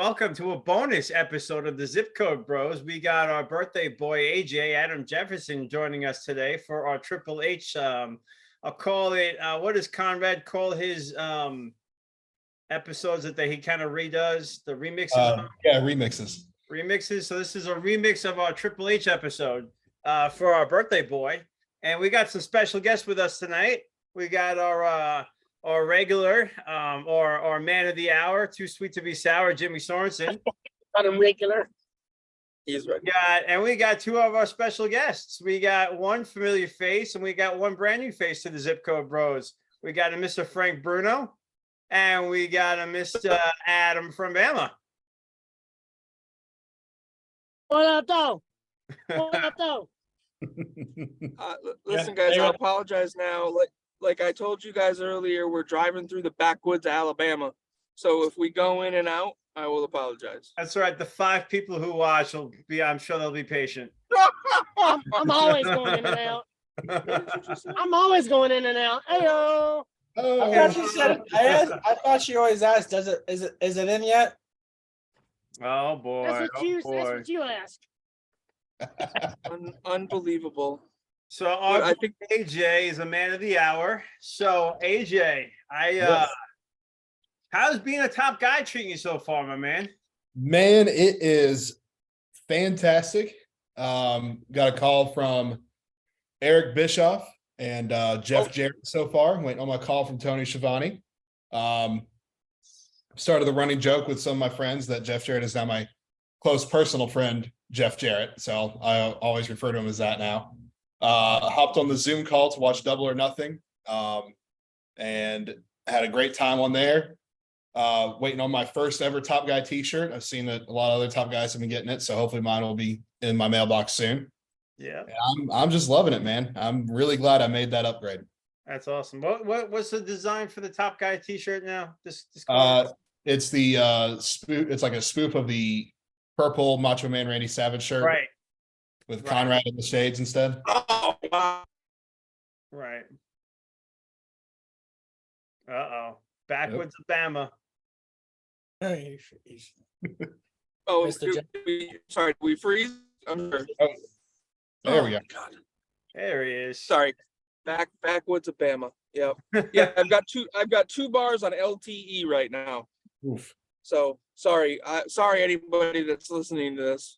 Welcome to a bonus episode of the Zip Code Bros. We got our birthday boy AJ Adam Jefferson joining us today for our Triple H. I'll call it. What does Conrad call his episodes that he kind of redoes the remixes? Remixes. Remixes. So this is a remix of our Triple H episode for our birthday boy, and we got some special guests with us tonight. We got our regular, or man of the hour, too sweet to be sour, Jimmy Sorensen. Not a regular. He's regular. We got two of our special guests. We got one familiar face, and we got one brand new face to the Zip Code Bros. We got a Mr. Frank Bruno, and we got a Mr. Adam from Bama. What up, though? What up, though? Listen, guys, I apologize now. Like I told you guys earlier, we're driving through the backwoods of Alabama. So if we go in and out, I will apologize. That's right. The 5 people who watch will be, I'm sure they'll be patient. I'm always going in and out. I'm always going in and out. Heyo. I thought she always asked, is it in yet? Oh boy. That's what you ask. Unbelievable. So I think AJ is a man of the hour. So AJ, how's being a top guy treating you so far, my man? Man, it is fantastic. Got a call from Eric Bischoff and Jeff Jarrett so far. Waiting on my call from Tony Schiavone. Started the running joke with some of my friends that Jeff Jarrett is now my close personal friend, Jeff Jarrett. So I always refer to him as that now. Hopped on the Zoom call to watch Double or Nothing, and had a great time on there. Waiting on my first ever Top Guy t-shirt. I've seen that a lot of other top guys have been getting it, so hopefully mine will be in my mailbox soon. Yeah, I'm just loving it, man. I'm really glad I made that upgrade. That's awesome. What's the design for the Top Guy t-shirt now? It's the spoof. It's like a spoof of the purple Macho Man Randy Savage shirt, right? With Conrad in the shades instead. Oh, wow. Right. Backwoods of Bama. Oh, Mr. sorry, we freeze? I'm sorry. Oh, there we go. God. There he is. Sorry. Backwoods of Bama. Yep. Yeah, I've got two bars on LTE right now. Oof. So sorry. Sorry anybody that's listening to this.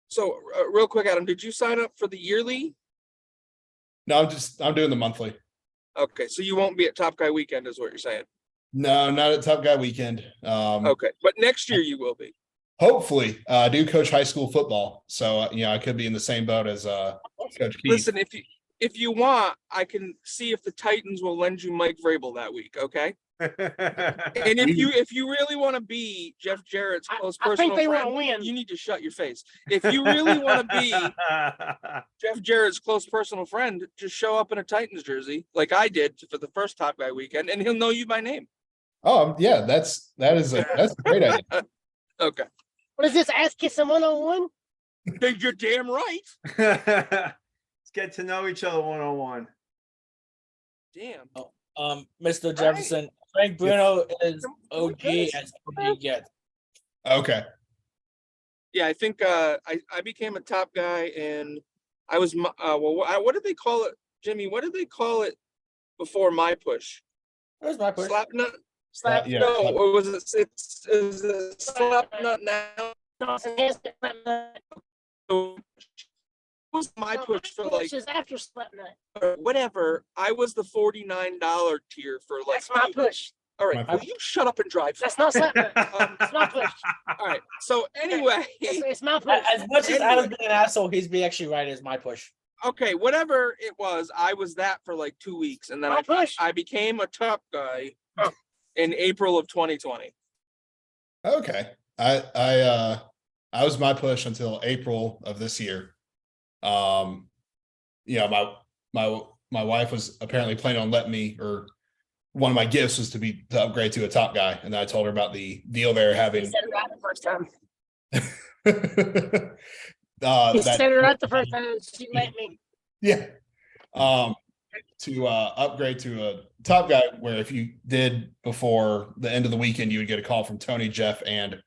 So real quick, Adam, did you sign up for the yearly? No, I'm doing the monthly. Okay, so you won't be at Top Guy Weekend, is what you're saying? No, not at Top Guy Weekend. Okay, but next year you will be. Hopefully, I do coach high school football, so I could be in the same boat as Coach Keith. Listen, if you want, I can see if the Titans will lend you Mike Vrabel that week. Okay. And if you really want to be Jeff Jarrett's close personal friend, you need to shut your face. If you really want to be Jeff Jarrett's close personal friend, just show up in a Titans jersey like I did for the first Top Guy Weekend, and he'll know you by name. Oh yeah, that's a great idea. Okay. What is this, ass kissing 101? You're damn right. Let's get to know each other 101. Damn. Mr. Jefferson, Frank Bruno is OG as OG gets. Okay. Yeah, I think I became a top guy, and I was what did they call it, Jimmy? What did they call it before my push? Where's my push? Slap nut. Yeah. No, or was it? Is it slap nut now? So, was my push for like after slap nut. or whatever? I was the $49 tier for like. That's my push. All right, will you shut up and drive? That's not slap nut. It's my push. All right. So anyway, It's my push. As much as Adam's being an asshole, he's being actually right as my push. okay, whatever it was, I was that for like 2 weeks, and then My push. I became a top guy in April of 2020. Okay. I was my push until April of this year. My wife was apparently planning on letting me, or one of my gifts was to upgrade to a top guy, and then I told her about the deal they're having. He said it right the first time. He said it right the first time. She let me. Yeah. to upgrade to a top guy, where if you did before the end of the weekend, you would get a call from Tony, Jeff, and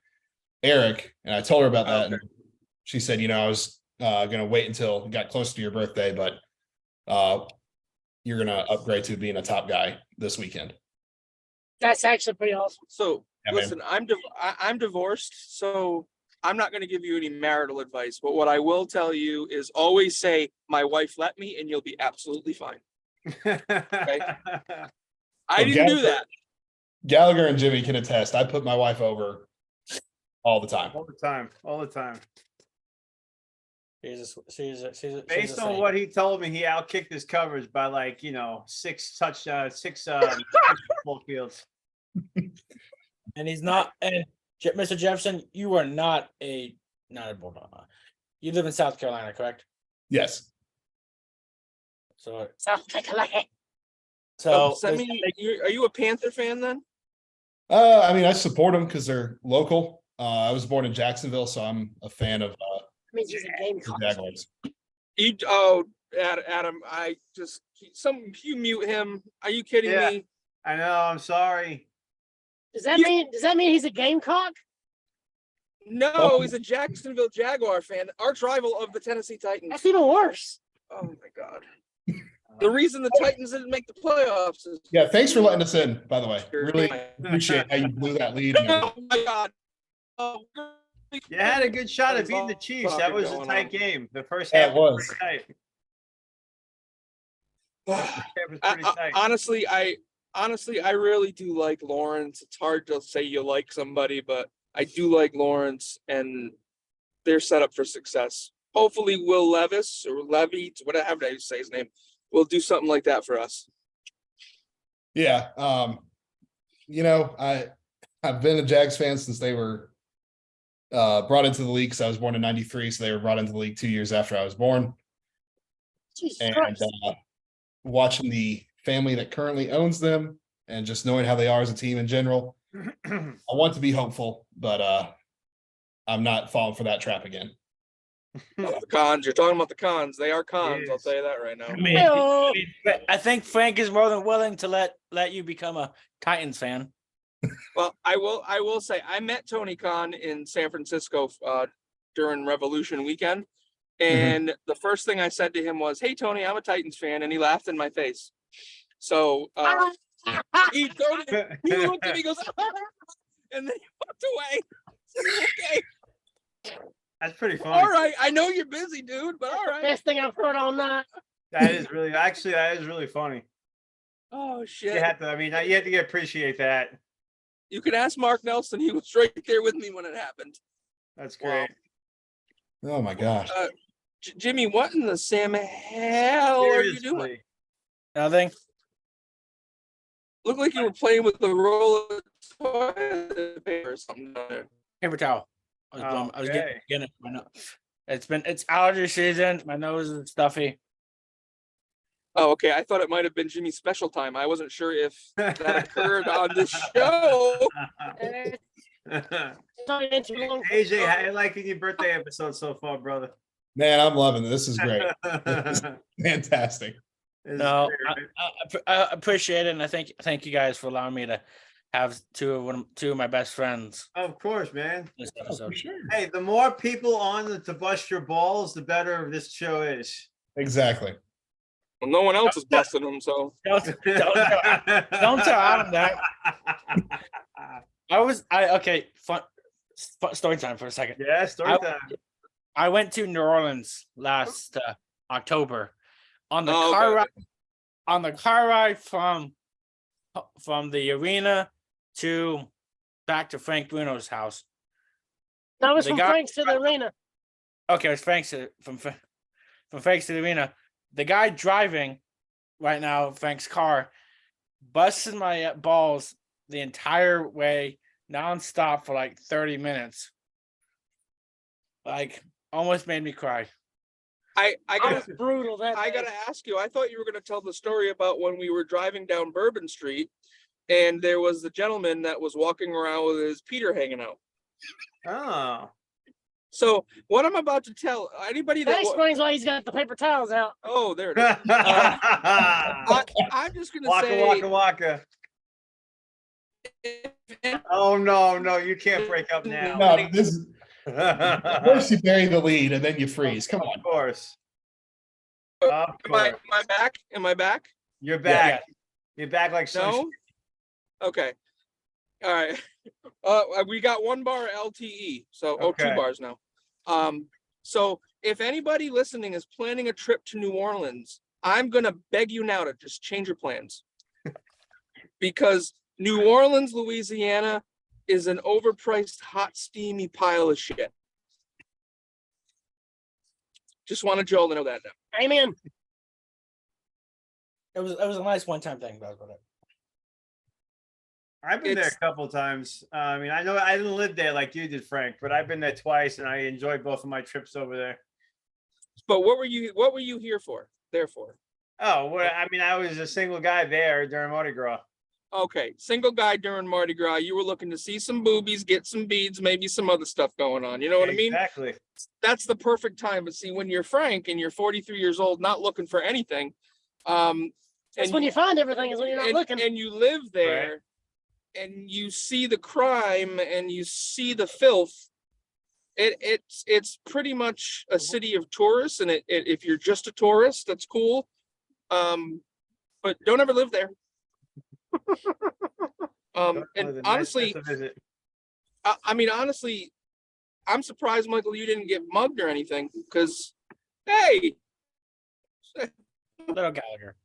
Eric. And I told her about that. Okay. And she said, I was going to wait until it got close to your birthday, but you're going to upgrade to being a top guy this weekend. That's actually pretty awesome. So Yeah, man. listen, I'm divorced, so I'm not going to give you any marital advice. But what I will tell you is always say, "My wife let me," and you'll be absolutely fine. I didn't do that. Gallagher and Jimmy can attest. I put my wife over all the time. All the time. All the time. She's Based on what he told me, he outkicked his coverage by like, 6 football fields. And he's not. And Mr. Jefferson, you are not a Bulldog. You live in South Carolina, correct? Yes. So South Carolina. Send me, are you a Panther fan then? I support them because they're local. I was born in Jacksonville, so I'm a fan of Means he's a game the coach. Jaguars. Adam, you mute him. Are you kidding Yeah. me? I know. I'm sorry. Does that mean he's a Gamecock? No, he's a Jacksonville Jaguar fan, arch rival of the Tennessee Titans. That's even worse. Oh my God. The reason the Titans didn't make the playoffs is Yeah, thanks for letting us in, by the way. Really appreciate how you blew that lead. oh my God. Oh, You had a good shot at beating the Chiefs. That was a tight game. The first Yeah, half it was. pretty tight. It was pretty tight. honestly, I really do like Lawrence. It's hard to say you like somebody, but I do like Lawrence, and they're set up for success. Hopefully, Will Levis or Levy, whatever you say his name, will do something like that for us. Yeah. I've been a Jags fan since they were brought into the league, because I was born in '93, so they were brought into the league 2 years after I was born. Jesus And Christ. watching the family that currently owns them and just knowing how they are as a team in general, I want to be hopeful, but I'm not falling for that trap again. The cons, you're talking about the cons. They are cons, I'll Yes. tell you that right now. I think Frank is more than willing to let you become a Titans fan. Well, I will say I met Tony Khan in San Francisco during Revolution weekend. And the first thing I said to him was, "Hey Tony, I'm a Titans fan," and he laughed in my face. So he looked at me, he goes, and then he walked away. Okay. That's pretty funny. All right. I know you're busy, dude, but all right. Best thing I've heard all night. That is really funny. Oh shit. You have to appreciate that. You can ask Mark Nelson. He was right there with me when it happened. That's great. Oh my gosh. Jimmy, what in the Sam hell are you doing? Seriously. Nothing. Looked like you were playing with the roll of toilet paper or something down there. Paper towel. I was Okay. getting it. I know. It's allergy season. My nose is stuffy. Oh, okay. I thought it might have been Jimmy's special time. I wasn't sure if that occurred on this show. AJ, how you liking your birthday episode so far, brother? Man, I'm loving it. This is great. Fantastic. No, I appreciate it, and I thank you guys for allowing me to have two of my best friends Of course, man. this episode. Hey, the more people on to bust your balls, the better this show is. Exactly. Well, no one else is busting them, so Don't tell Adam that. Okay. Fun story time for a second. Yeah, story time. I went to New Orleans last October on the Oh, car okay. ride. On the car ride from the arena back to Frank Bruno's house. That was They from got- Frank's to the arena. Okay, it's from Frank's to the arena. The guy driving right now, Frank's car, busted my balls the entire way, nonstop for like 30 minutes. Like, almost made me cry. I That gotta was brutal. I gotta ask you. I thought you were gonna tell the story about when we were driving down Bourbon Street, and there was the gentleman that was walking around with his Peter hanging out. Oh. So what I'm about to tell anybody That that explains why he's got the paper towels out. oh, there it is. I'm just gonna Waka say waka waka. if Oh no, you can't break up now. No, this is Of first you bury the lead and then you freeze. Come on. course. Of am I course. back? Am I back? You're back. You're back like sunshine. No? Okay. All right. We got 1 bar LTE. So Okay. 2 bars now. So if anybody listening is planning a trip to New Orleans, I'm gonna beg you now to just change your plans. Because New Orleans, Louisiana is an overpriced, hot, steamy pile of shit. Just wanted you all to know that now. Amen. It was a nice one-time thing, but I've been there a It's- couple of times. I mean, I know I didn't live there like you did, Frank, but I've been there twice, and I enjoyed both of my trips over there. But what were you here for? There for? Oh, well, I mean, I was a single guy there during Mardi Gras. Okay, single guy during Mardi Gras. You were looking to see some boobies, get some beads, maybe some other stuff going on. You know what I mean? Exactly. That's the perfect time. But see, when you're Frank and you're 43 years old, not looking for anything, That's and when you find everything, is when you're not looking. and you live there, and you see the crime and you see the filth. It's pretty much a city of tourists, and if you're just a tourist, that's cool. But don't ever live there. And honestly, I mean, honestly, I'm surprised, Michael, you didn't get mugged or anything. Because, hey, little Gallagher.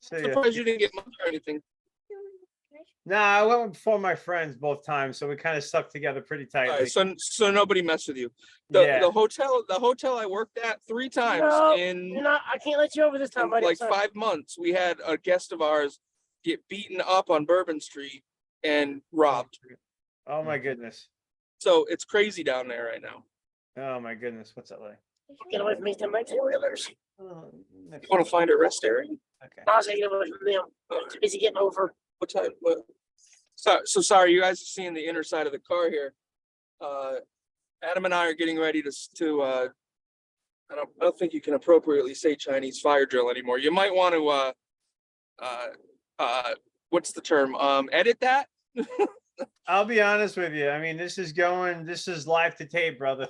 surprised you didn't get mugged or anything. Nah, I went before my friends both times, so we kind of stuck together pretty All tightly. right, so nobody messed with you. The hotel I worked at 3 times No, in You're not. I can't let you over this time, buddy. like Sorry. 5 months. We had a guest of ours get beaten up on Bourbon Street and robbed. Oh my goodness. So it's crazy down there right now. Oh my goodness. What's that like? Get away from me, them 18-wheelers. Want to find a rest area? Okay. I was get away from them. I'm too busy getting over. What time? What? So sorry, you guys are seeing the inner side of the car here. Adam and I are getting ready to I don't think you can appropriately say Chinese fire drill anymore. You might want to what's the term? Edit that. I'll be honest with you. I mean, this is live to tape, brother.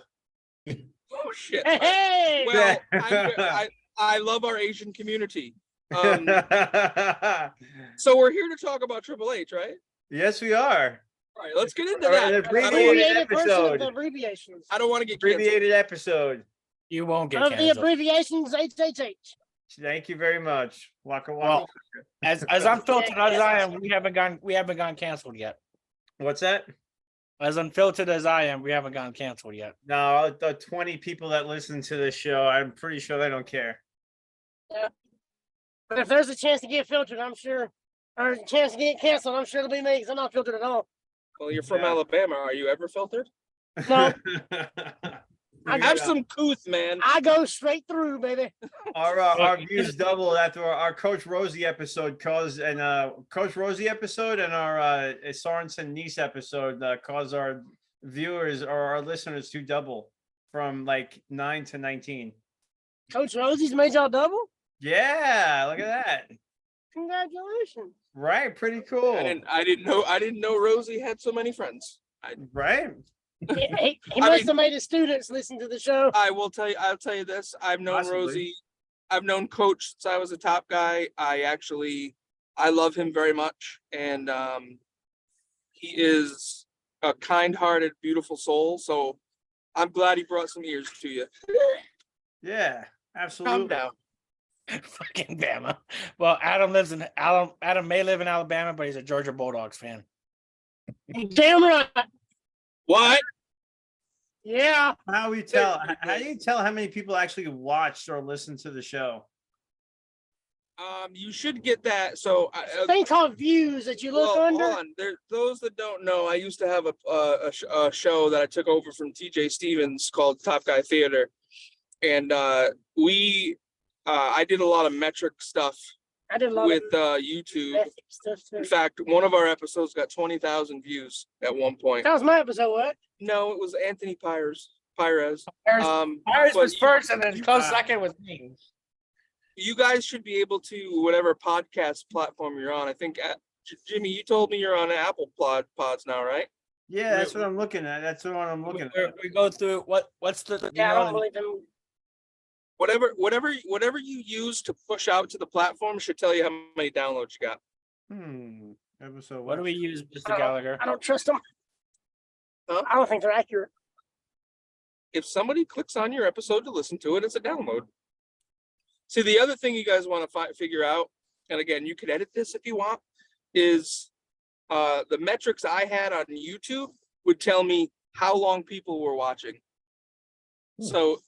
Oh shit. Hey, Well, I love our Asian community. So we're here to talk about Triple H, right? Yes, we are. All right, let's get into All right, that. abbreviated version episode. of the abbreviations. I don't want to get canceled. Abbreviated episode. You won't get Of the canceled. abbreviations, HHH. Thank you very much. Waka waka. Well, as unfiltered as I am, we haven't gone canceled yet. What's that? As unfiltered as I am, we haven't gone canceled yet. No, the 20 people that listen to this show, I'm pretty sure they don't care. But if there's a chance to get filtered, I'm sure, or a chance to get canceled, I'm sure it'll be me because I'm not filtered at all. Well, you're from Yeah. Alabama. Are you ever filtered? No, Have some couth, man. I go straight through, baby. Our views doubled after our Coach Rosie episode caused, and Coach Rosie episode and our Sorensen niece episode caused our viewers or our listeners to double from like 9 to 19. Coach Rosie's made y'all double? Yeah, look at that. Congratulations. Right, pretty cool. I didn't know Rosie had so many friends. Right. He I must mean- have made his students listen to the show. I'll tell you this. I've known Possibly. Rosie. I've known Coach since I was a top guy. I love him very much. And he is a kind-hearted, beautiful soul. So I'm glad he brought some ears to you. Yeah, Calm absolutely. down. Fucking Bama. Well, Adam may live in Alabama, but he's a Georgia Bulldogs fan. Damn right. What? Yeah. How do you tell how many people actually watched or listened to the show? You should get that. So Thing called views that you look well, under. hold on. Those that don't know, I used to have a show that I took over from TJ Stevens called Top Guy Theater, and I did a lot of metric stuff I did a lot with of YouTube. ethic stuff too. In fact, one of our episodes got 20,000 views at one point. That was my episode, what? No, it was Anthony Pyers. Pires. Pires but was first, and then close Wow. second was me. you guys should be able to, whatever podcast platform you're on. I think Jimmy, you told me you're on Apple Pods now, right? Yeah, that's what I'm looking at. That's what I'm looking at. We go through what's the Yeah, I don't believe him. Whatever you use to push out to the platform should tell you how many downloads you got. Episode. what do we use, Mr. Gallagher? I don't trust them. Huh? I don't think they're accurate. If somebody clicks on your episode to listen to it, it's a download. See, the other thing you guys want to figure out, and again, you can edit this if you want, is the metrics I had on YouTube would tell me how long people were watching. So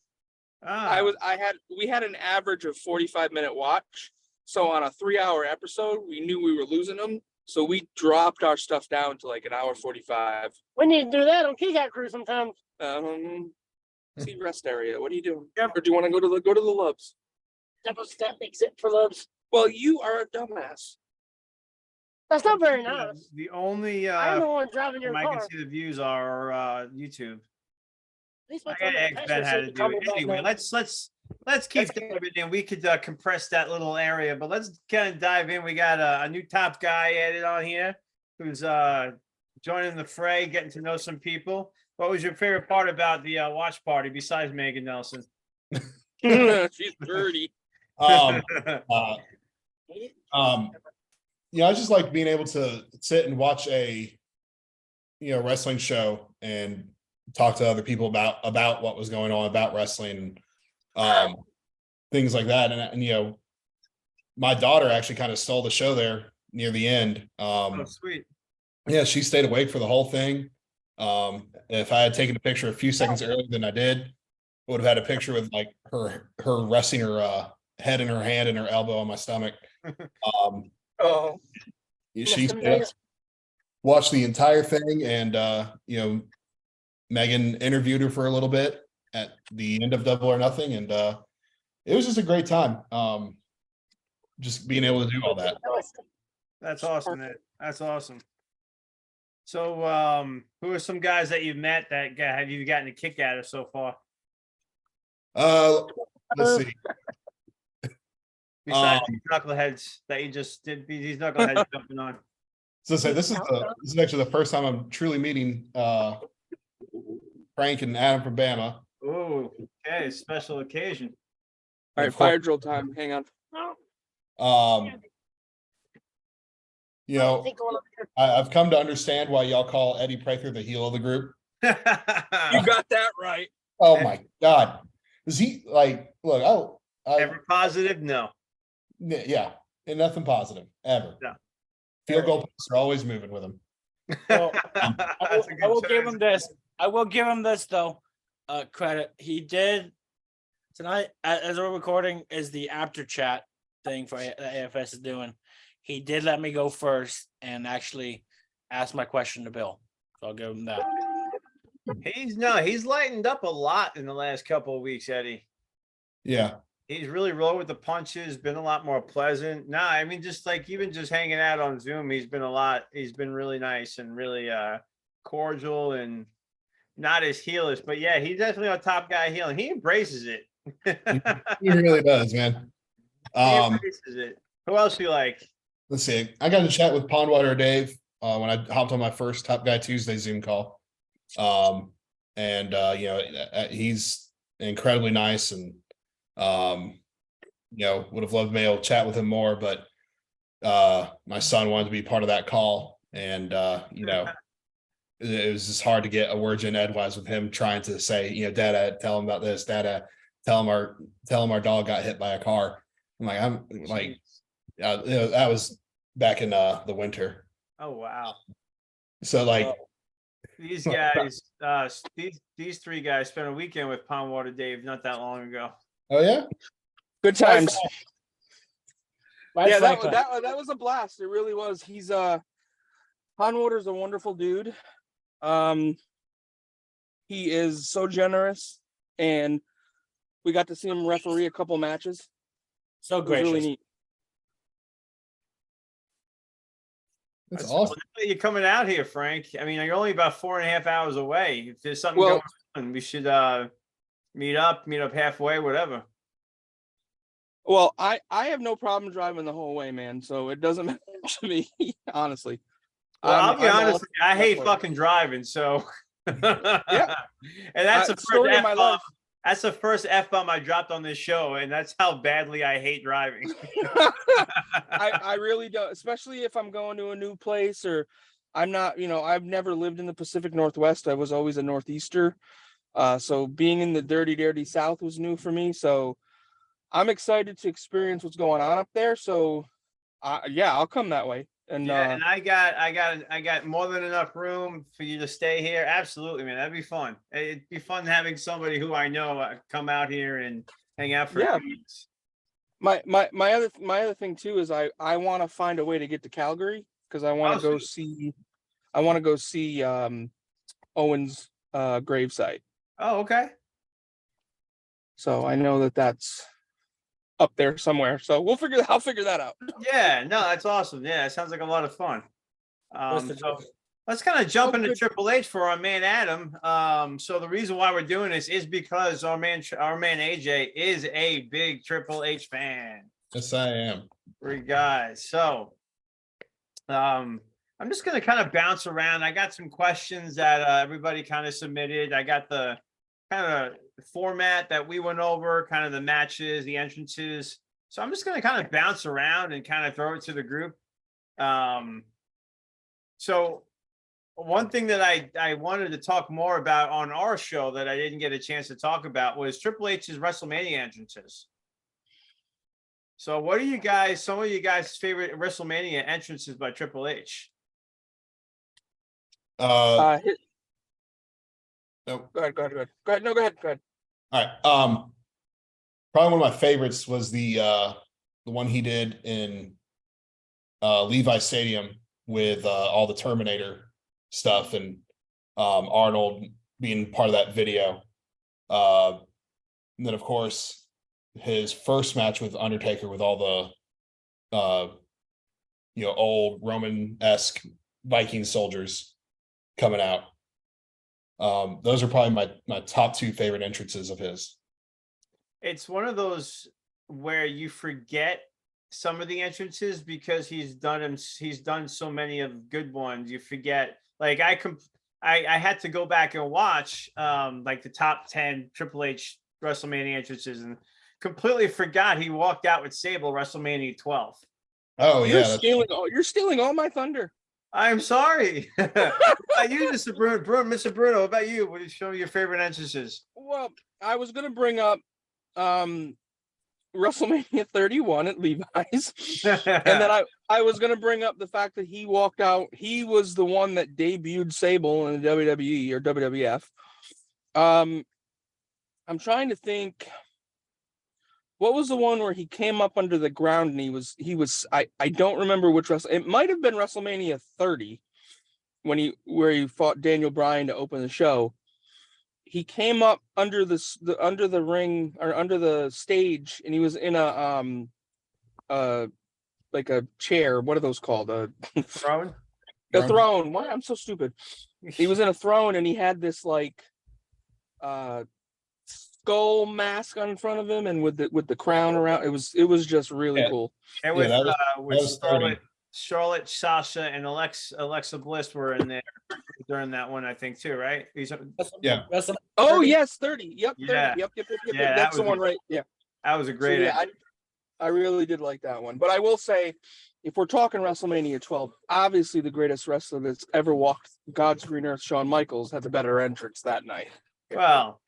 we had an average of 45-minute watch. So on a 3-hour episode, we knew we were losing them. So we dropped our stuff down to like an hour 45. We need to do that on Kick Out Crew sometime. See rest area. What are you doing? Yep. Or do you want to go to the Lubs? That makes it for Loves. Well, you are a dumbass. That's not very nice. The only I'm the one driving your I car. can see the views are YouTube. At least I my gotta ask Ben how to do it. Anyway, let's keep diving in. We could compress that little area, but let's kind of dive in. We got a new top guy added on here who's joining the fray, getting to know some people. What was your favorite part about the watch party besides Megan Nelson? She's dirty. I just like being able to sit and watch a wrestling show and talk to other people about what was going on about wrestling and things like that. And my daughter actually kind of stole the show there near the end. Oh, sweet. Yeah, she stayed awake for the whole thing. If I had taken a picture a few seconds earlier than I did, I would have had a picture with like her resting her head in her hand and her elbow on my stomach. Oh, She watched the entire thing, and Megan interviewed her for a little bit at the end of Double or Nothing, and it was just a great time. Just being able to do all that. That's awesome. That's awesome. So, who are some guys that you've met that have you gotten a kick out of so far? Let's see. Besides these knuckleheads that you just did, these knuckleheads jumping on. So say this is actually the first time I'm truly meeting Frank and Adam from Bama. Oh, okay, special occasion. all right, fire drill time. Hang on. I've come to understand why y'all call Eddie Prather the heel of the group. You got that right. Oh my God. Is he like, look, Ever positive? No. yeah, and nothing positive ever. No. Field goal posts are always moving with him. Well, I will give him this. I will give him this though. Credit. He did tonight, as we're recording, is the after chat thing for that AFS is doing. He did let me go first and actually ask my question to Bill. So I'll give him that. He's lightened up a lot in the last couple of weeks, Eddie. Yeah. He's really rolled with the punches, been a lot more pleasant. Nah, I mean, just like even just hanging out on Zoom, he's been really nice and really cordial and not as heelish, but yeah, he's definitely a top guy heel and he embraces it. He really does, man. He embraces it. Who else you like? Let's see. I got to chat with Pondwater Dave when I hopped on my first Top Guy Tuesday Zoom call. He's incredibly nice and would have loved to be able to chat with him more, but my son wanted to be part of that call, and it was just hard to get a word in edgewise with him trying to say, Dada, tell him about this, Dada, tell him our dog got hit by a car. That was back in the winter. Oh wow. So these guys, these three guys spent a weekend with Pondwater Dave not that long ago. Oh yeah, Good times. Yeah, Frank, that was a blast. It really was. He's Pondwater's a wonderful dude. He is so generous, and we got to see him referee a couple matches. so It was gracious. really neat. that's awesome. You're coming out here, Frank. I mean, you're only about 4.5 hours away. If there's something Well, going fun. We should meet up halfway, whatever. Well, I have no problem driving the whole way, man. So it doesn't matter to me, honestly. Well, I'll be I'm honest, with you, I hate for it. fucking driving, so Yeah. And that's the story first of my F-bomb. life. That's the first F-bomb I dropped on this show, and that's how badly I hate driving. I really don't, especially if I'm going to a new place or I'm not, I've never lived in the Pacific Northwest. I was always a Northeaster. So being in the dirty South was new for me. So I'm excited to experience what's going on up there. So yeah, I'll come that way. And Yeah, and I got more than enough room for you to stay here. Absolutely, man. That'd be fun. It'd be fun having somebody who I know come out here and hang out for Yeah. weeks. my other thing too is I want to find a way to get to Calgary because I want to go see Owen's gravesite. Oh, okay. So I know that's up there somewhere. So I'll figure that out. Yeah, no, that's awesome. Yeah, it sounds like a lot of fun. So let's kind of jump into Triple H for our man Adam. So the reason why we're doing this is because our man AJ is a big Triple H fan. Yes, I am. Great guys. So I'm just gonna kind of bounce around. I got some questions that everybody kind of submitted. I got the kind of format that we went over, kind of the matches, the entrances. So I'm just gonna kind of bounce around and kind of throw it to the group. So one thing that I wanted to talk more about on our show that I didn't get a chance to talk about was Triple H's WrestleMania entrances. So what are some of you guys' favorite WrestleMania entrances by Triple H? No. Go ahead. No, go ahead. All right. Probably one of my favorites was the one he did in Levi Stadium with all the Terminator stuff and Arnold being part of that video. And then of course his first match with Undertaker with all the old Roman-esque Viking soldiers coming out. Those are probably my top two favorite entrances of his. It's one of those where you forget some of the entrances because he's done so many of good ones. You forget, like I had to go back and watch like the top 10 Triple H WrestleMania entrances and completely forgot he walked out with Sable WrestleMania 12. Oh yeah, you're stealing all my thunder. I'm sorry. About you, Mr. Bruno, what about you? What is some of your favorite entrances? Well, I was gonna bring up WrestleMania 31 at Levi's. And then I was gonna bring up the fact that he walked out. He was the one that debuted Sable in the WWE or WWF. I'm trying to think. What was the one where he came up under the ground and he was I don't remember which it might have been WrestleMania 30 where he fought Daniel Bryan to open the show. He came up under the ring or under the stage and he was in a like a chair. What are those called? Throne? A throne. Why? I'm so stupid. He was in a throne and he had this like skull mask on front of him and with the crown around. It was just really cool. And with Charlotte, Sasha, and Alexa Bliss were in there during that one, I think too, right? Yeah. Oh yes, 30. Yep. 30. Yeah. Yep. That's the one, right? Yeah. That was a great. So, I really did like that one. But I will say, if we're talking WrestleMania 12, obviously the greatest wrestler that's ever walked God's green earth, Shawn Michaels, had the better entrance that night. Well,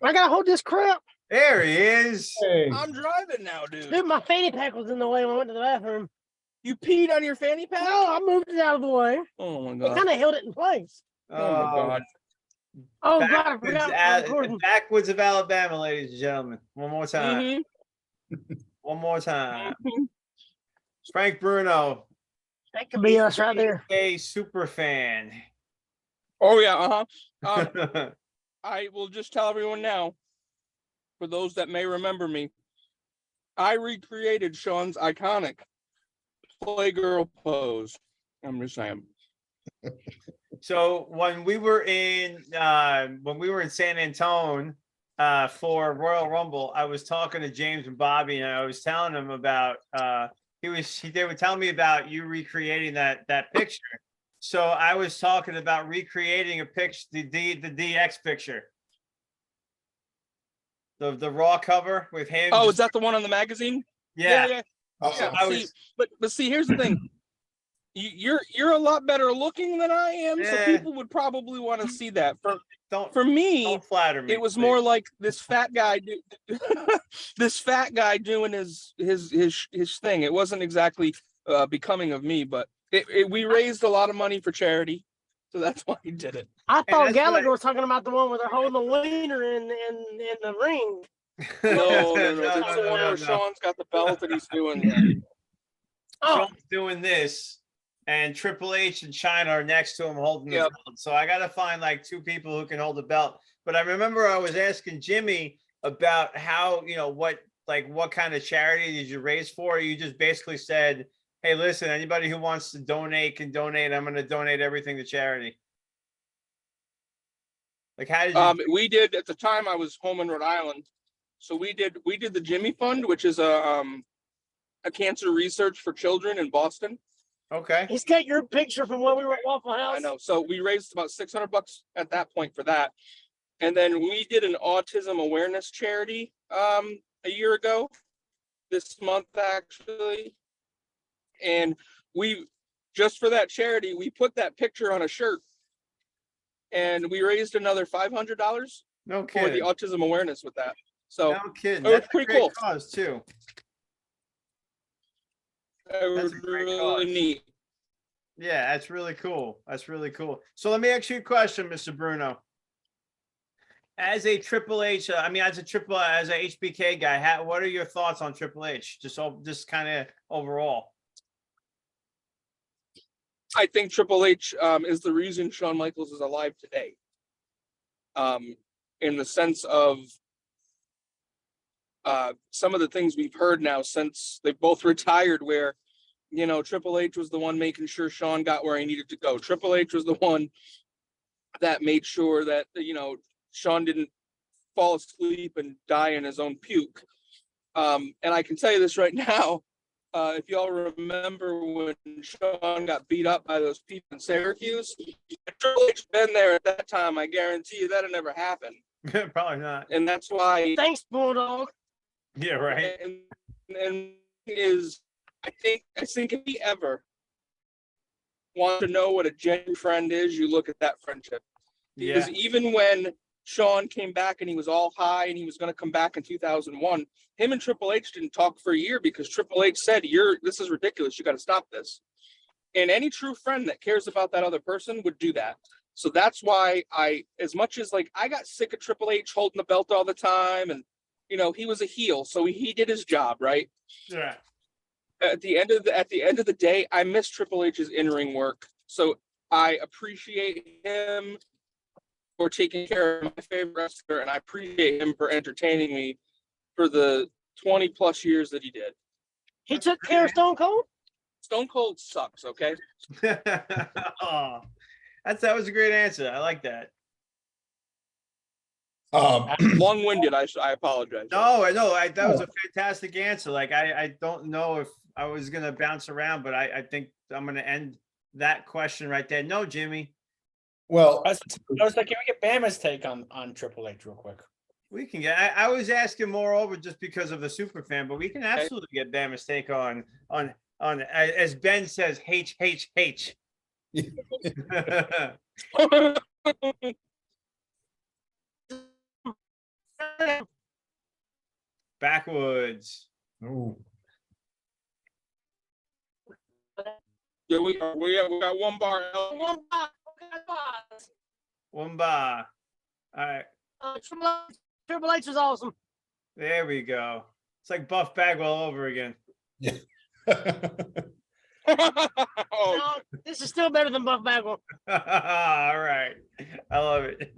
I gotta hold this crap. there he is. Hey. I'm driving now, dude. Dude, my fanny pack was in the way when I went to the bathroom. You peed on your fanny pack? No, I moved it out of the way. Oh my It god. kind of held it in place. Oh my god. Oh God, I forgot. Backwoods of Alabama, ladies and gentlemen. One more time. Mhm. One more time. Frank Bruno, That could be us right there. a super fan. Oh yeah, I will just tell everyone now, for those that may remember me, I recreated Sean's iconic Playgirl pose. I'm just saying. So when we were in San Antone for Royal Rumble, I was talking to James and Bobby, and I was telling them about they were telling me about you recreating that picture. So I was talking about recreating a picture, the DX picture. The Raw cover with him. Oh, is that the one on the magazine? Yeah. Awesome. But see, here's the thing. You're a lot better looking than I am, so people would probably want to see that. For me, don't flatter me. It was please. more like this fat guy doing his thing. It wasn't exactly becoming of me, but we raised a lot of money for charity, so that's why he did it. I thought Gallagher was talking about the one where they're holding the wiener in the ring. No. That's the one where Sean's got the belt and he's doing that. Sean's doing this, and Triple H and China are next to him holding the belt. So I got to find like two people who can hold the belt. But I remember I was asking Jimmy about how, what kind of charity did you raise for? You just basically said, hey, listen, anybody who wants to donate can donate. I'm going to donate everything to charity. Like, how did you? We did at the time. I was home in Rhode Island, so we did the Jimmy Fund, which is a cancer research for children in Boston. Okay. He's got your picture from when we were at Waffle House. I know. So we raised about $600 at that point for that, and then we did an autism awareness charity a year ago, this month actually, and we just for that charity we put that picture on a shirt. And we raised another $500 No for the kidding. autism awareness with that. So No kidding. it was That's a pretty great cool. cause too. It was a great really cause. neat. Yeah, that's really cool. That's really cool. So let me ask you a question, Mr. Bruno. As a Triple H, as a HBK guy, what are your thoughts on Triple H? Just kind of overall. I think Triple H is the reason Shawn Michaels is alive today. In the sense of some of the things we've heard now since they've both retired, where, Triple H was the one making sure Shawn got where he needed to go. Triple H was the one that made sure that, Shawn didn't fall asleep and die in his own puke. And I can tell you this right now. If y'all remember when Shawn got beat up by those people in Syracuse, if Triple H been there at that time, I guarantee you that'd never happen. Probably not. And that's why. Thanks, Bulldog. Yeah, right. And I think if he ever wants to know what a genuine friend is, you look at that friendship. Because even when Shawn came back and he was all high and he was going to come back in 2001, him and Triple H didn't talk for a year because Triple H said, this is ridiculous. You got to stop this. And any true friend that cares about that other person would do that. So that's why as much as I got sick of Triple H holding the belt all the time, and, he was a heel, so he did his job, right? Yeah. At the end of the day, I miss Triple H's in-ring work. So I appreciate him for taking care of my favorite wrestler, and I appreciate him for entertaining me for the 20 plus years that he did. He took care of Stone Cold? Stone Cold sucks, okay? Oh, that was a great answer. I like that. Long-winded, I apologize. No, that was a fantastic answer. I don't know if I was gonna bounce around, but I think I'm gonna end that question right there. No, Jimmy. Well, I was like, can we get Bama's take on Triple H real quick? We can get. I was asking moreover just because of the super fan, but we can absolutely get Bama's take on as Ben says, H. Backwoods. ooh. Yeah, we got one bar. One bar. All right. Triple H is awesome. There we go. It's like Buff Bagwell over again. Yeah. No, this is still better than Buff Bagwell. All right. I love it.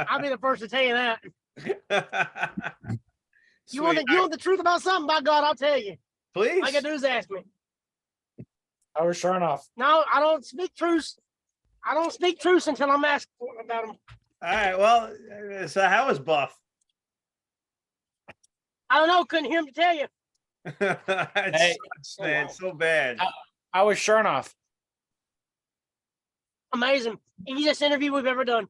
I'll be the first to tell you that. You Sweet. want the truth about something? By God, I'll tell you. Please. All you gotta do is ask me. I was sure enough. No, I don't speak truths. I don't speak truth until I'm asked about them. All right. Well, so how was Buff? I don't know. Couldn't hear him to tell you. It Hey. sucks, man. So bad. I was Chernoff. Amazing. Easiest interview we've ever done.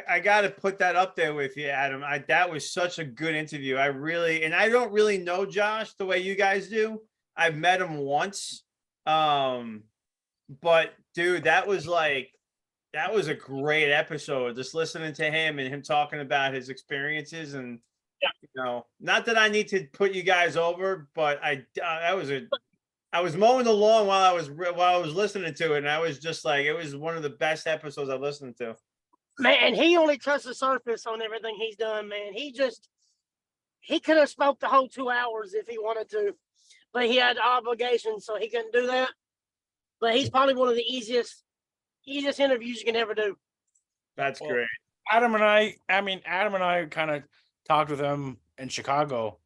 I got to put that up there with you, Adam. That was such a good interview. I don't really know Josh the way you guys do. I've met him once. But dude, that was a great episode. Just listening to him and him talking about his experiences and not that I need to put you guys over, but I was mowing the lawn while I was listening to it, and I was just like, it was one of the best episodes I've listened to. Man, he only touched the surface on everything he's done, man. He could have spoke the whole 2 hours if he wanted to, but he had obligations, so he couldn't do that. But he's probably one of the easiest interviews you can ever do. That's great. Adam and I kind of talked with him in Chicago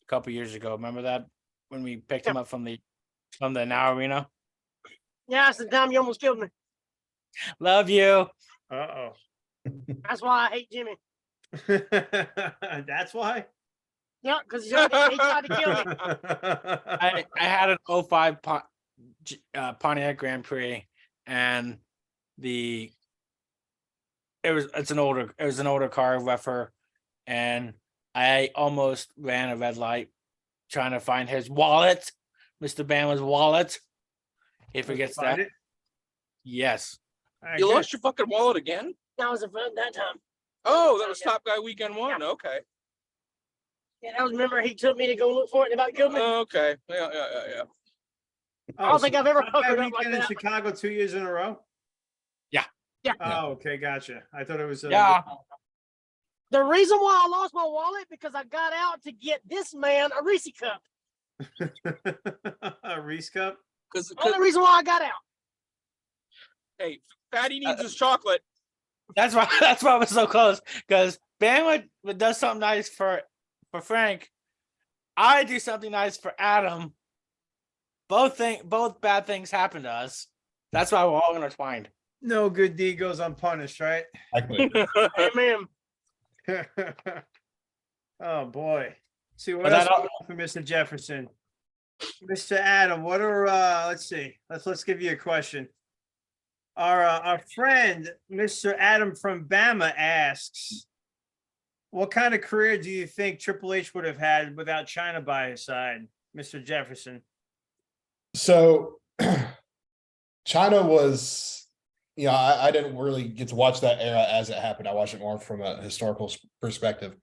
a couple years ago. Remember that when we picked him up from the Now Arena? Yeah, that's the time you almost killed me. Love you. Uh-oh. That's why I hate Jimmy. That's why? Yeah, because he tried to kill me. I had an 05 Pontiac Grand Prix, and it was an older car, rougher, and I almost ran a red light trying to find his wallet, Mr. Bama's wallet. He forgets that. It? Yes. Right, You good. lost your fucking wallet again? That was that time. Oh, that was Top Guy Weekend 1. Okay. Yeah, that was, remember he took me to go look for it and about killed me. Okay. Yeah. I don't think I've ever Top Guy fucked it up like Weekend in that. Chicago 2 years in a row? Yeah. Oh, okay, gotcha. I thought it was Yeah. The reason why I lost my wallet because I got out to get this man a Reese cup. a Reese cup. Because Only reason why I got out. hey, Fatty needs his chocolate. That's why I was so close, because Bama does something nice for Frank. I do something nice for Adam. Both bad things happen to us. That's why we're all intertwined. No good deed goes unpunished, right? Exactly. Amen. Oh boy. See what But else that all- we got for Mr. Jefferson. Mr. Adam, what are let's see. Let's give you a question. Our friend Mr. Adam from Bama asks, what kind of career do you think Triple H would have had without China by his side, Mr. Jefferson? So China was, I didn't really get to watch that era as it happened. I watched it more from a historical perspective,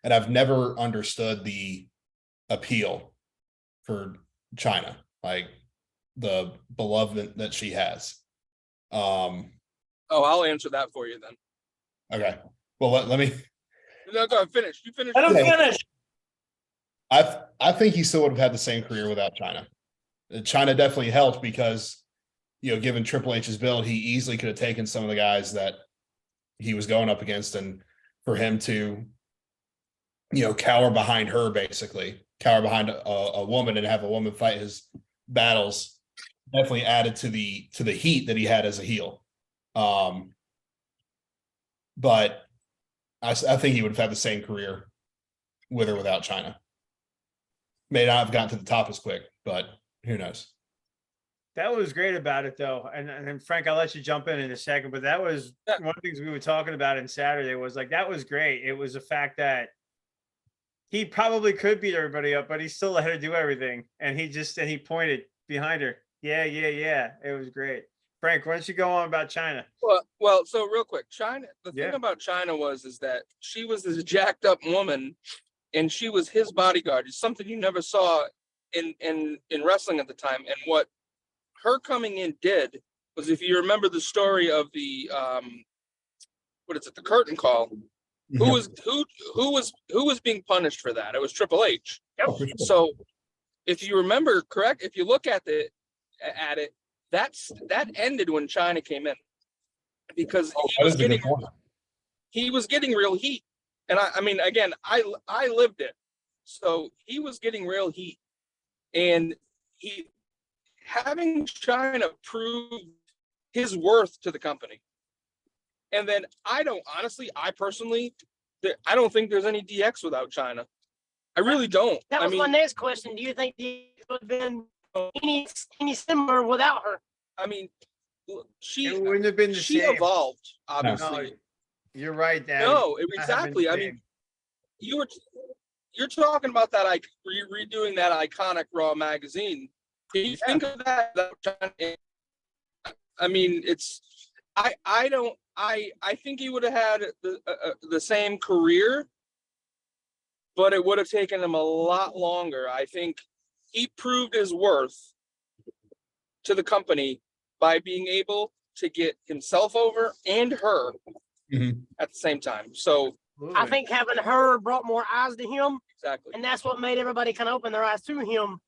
and I've never understood the appeal for China, like the beloved that she has. Oh, I'll answer that for you then. Okay. Well, let me. No, go ahead. Finish. You finish. Let him finish. I think he still would have had the same career without China. China definitely helped because, given Triple H's build, he easily could have taken some of the guys that he was going up against, and for him to, cower behind her, basically cower behind a woman and have a woman fight his battles, definitely added to the heat that he had as a heel. But I think he would have had the same career with or without China. May not have gotten to the top as quick, but who knows? That was great about it, though. And Frank, I'll let you jump in a second, but that was one of the things we were talking about in Saturday was like, that was great. It was the fact that he probably could beat everybody up, but he still let her do everything. And he pointed behind her. Yeah. It was great. Frank, why don't you go on about China? Well, so real quick, China, the thing about China is that she was this jacked up woman and she was his bodyguard. It's something you never saw in wrestling at the time. And what her coming in did was, if you remember the story of the the curtain call, who was being punished for that? It was Triple H. Oh, for sure. So if you remember correct, if you look at it, that ended when China came in, because he was getting real heat. And I mean, again, I lived it. So he was getting real heat, and having China prove his worth to the company. And then I personally, I don't think there's any DX without China. I really don't. That was my next question. Do you think DX would have been any similar without her? I mean, It wouldn't have been the she same. evolved, obviously. No, you're right, Dan. No, exactly. I mean, you're talking about that, like redoing that iconic Raw magazine. Can you think of that? I mean, I think he would have had the same career, but it would have taken him a lot longer. I think he proved his worth to the company by being able to get himself over and her at the same time. So I think having her brought more eyes to him. Exactly. And that's what made everybody kind of open their eyes to him.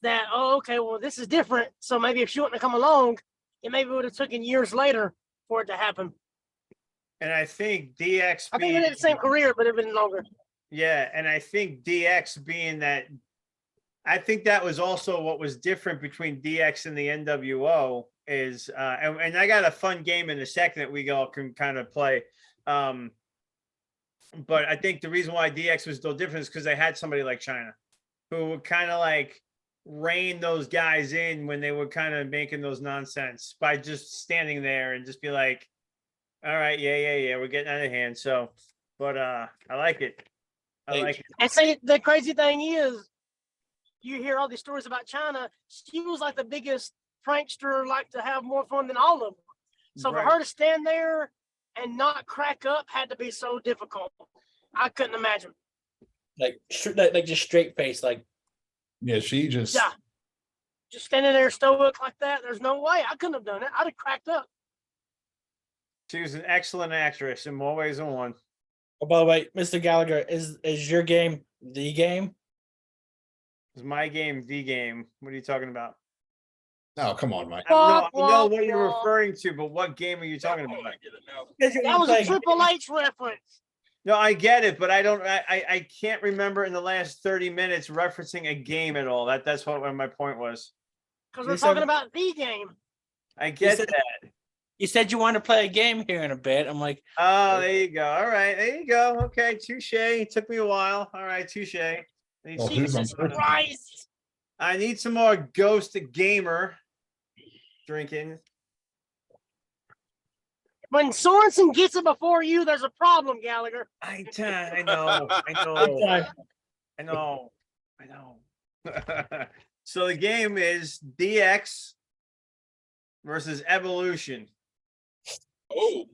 That, oh, okay, well, this is different. So maybe if she wouldn't have come along, it maybe would have taken years later for it to happen. And I think DX. I think we had the same career, but it been longer. Yeah, and I think DX being that, I think that was also what was different between DX and the NWO is, and I got a fun game in a second that we all can kind of play. But I think the reason why DX was still different is because they had somebody like China who would kind of like rein those guys in when they were kind of making those nonsense by just standing there and just be like, all right, yeah, we're getting out of hand. So, but I like it. I like it. And see, the crazy thing is, you hear all these stories about China. She was like the biggest prankster, like to have more fun than all of them. So Right. for her to stand there and not crack up had to be so difficult. I couldn't imagine. Like just straight face, like Yeah, she just. Yeah. Just standing there stoic like that. There's no way. I couldn't have done it. I'd have cracked up. She was an excellent actress in more ways than one. Oh, by the way, Mr. Gallagher, is your game the game? It's my game, the game. What are you talking about? Oh, come on, Mike. I know what you're referring to, but what game are you talking about? That was a Triple H reference. No, I get it, but I can't remember in the last 30 minutes referencing a game at all. That's what my point was. Because we're talking about the game. I get that. You said you want to play a game here in a bit. I'm like, Oh, there you go. All right, there you go. Okay, touche. It took me a while. All right, touche. Well, who's on Jesus first? Christ. I need some more Ghost Gamer drinking. When Sorensen gets it before you, there's a problem, Gallagher. I know. So the game is DX versus Evolution. Oh,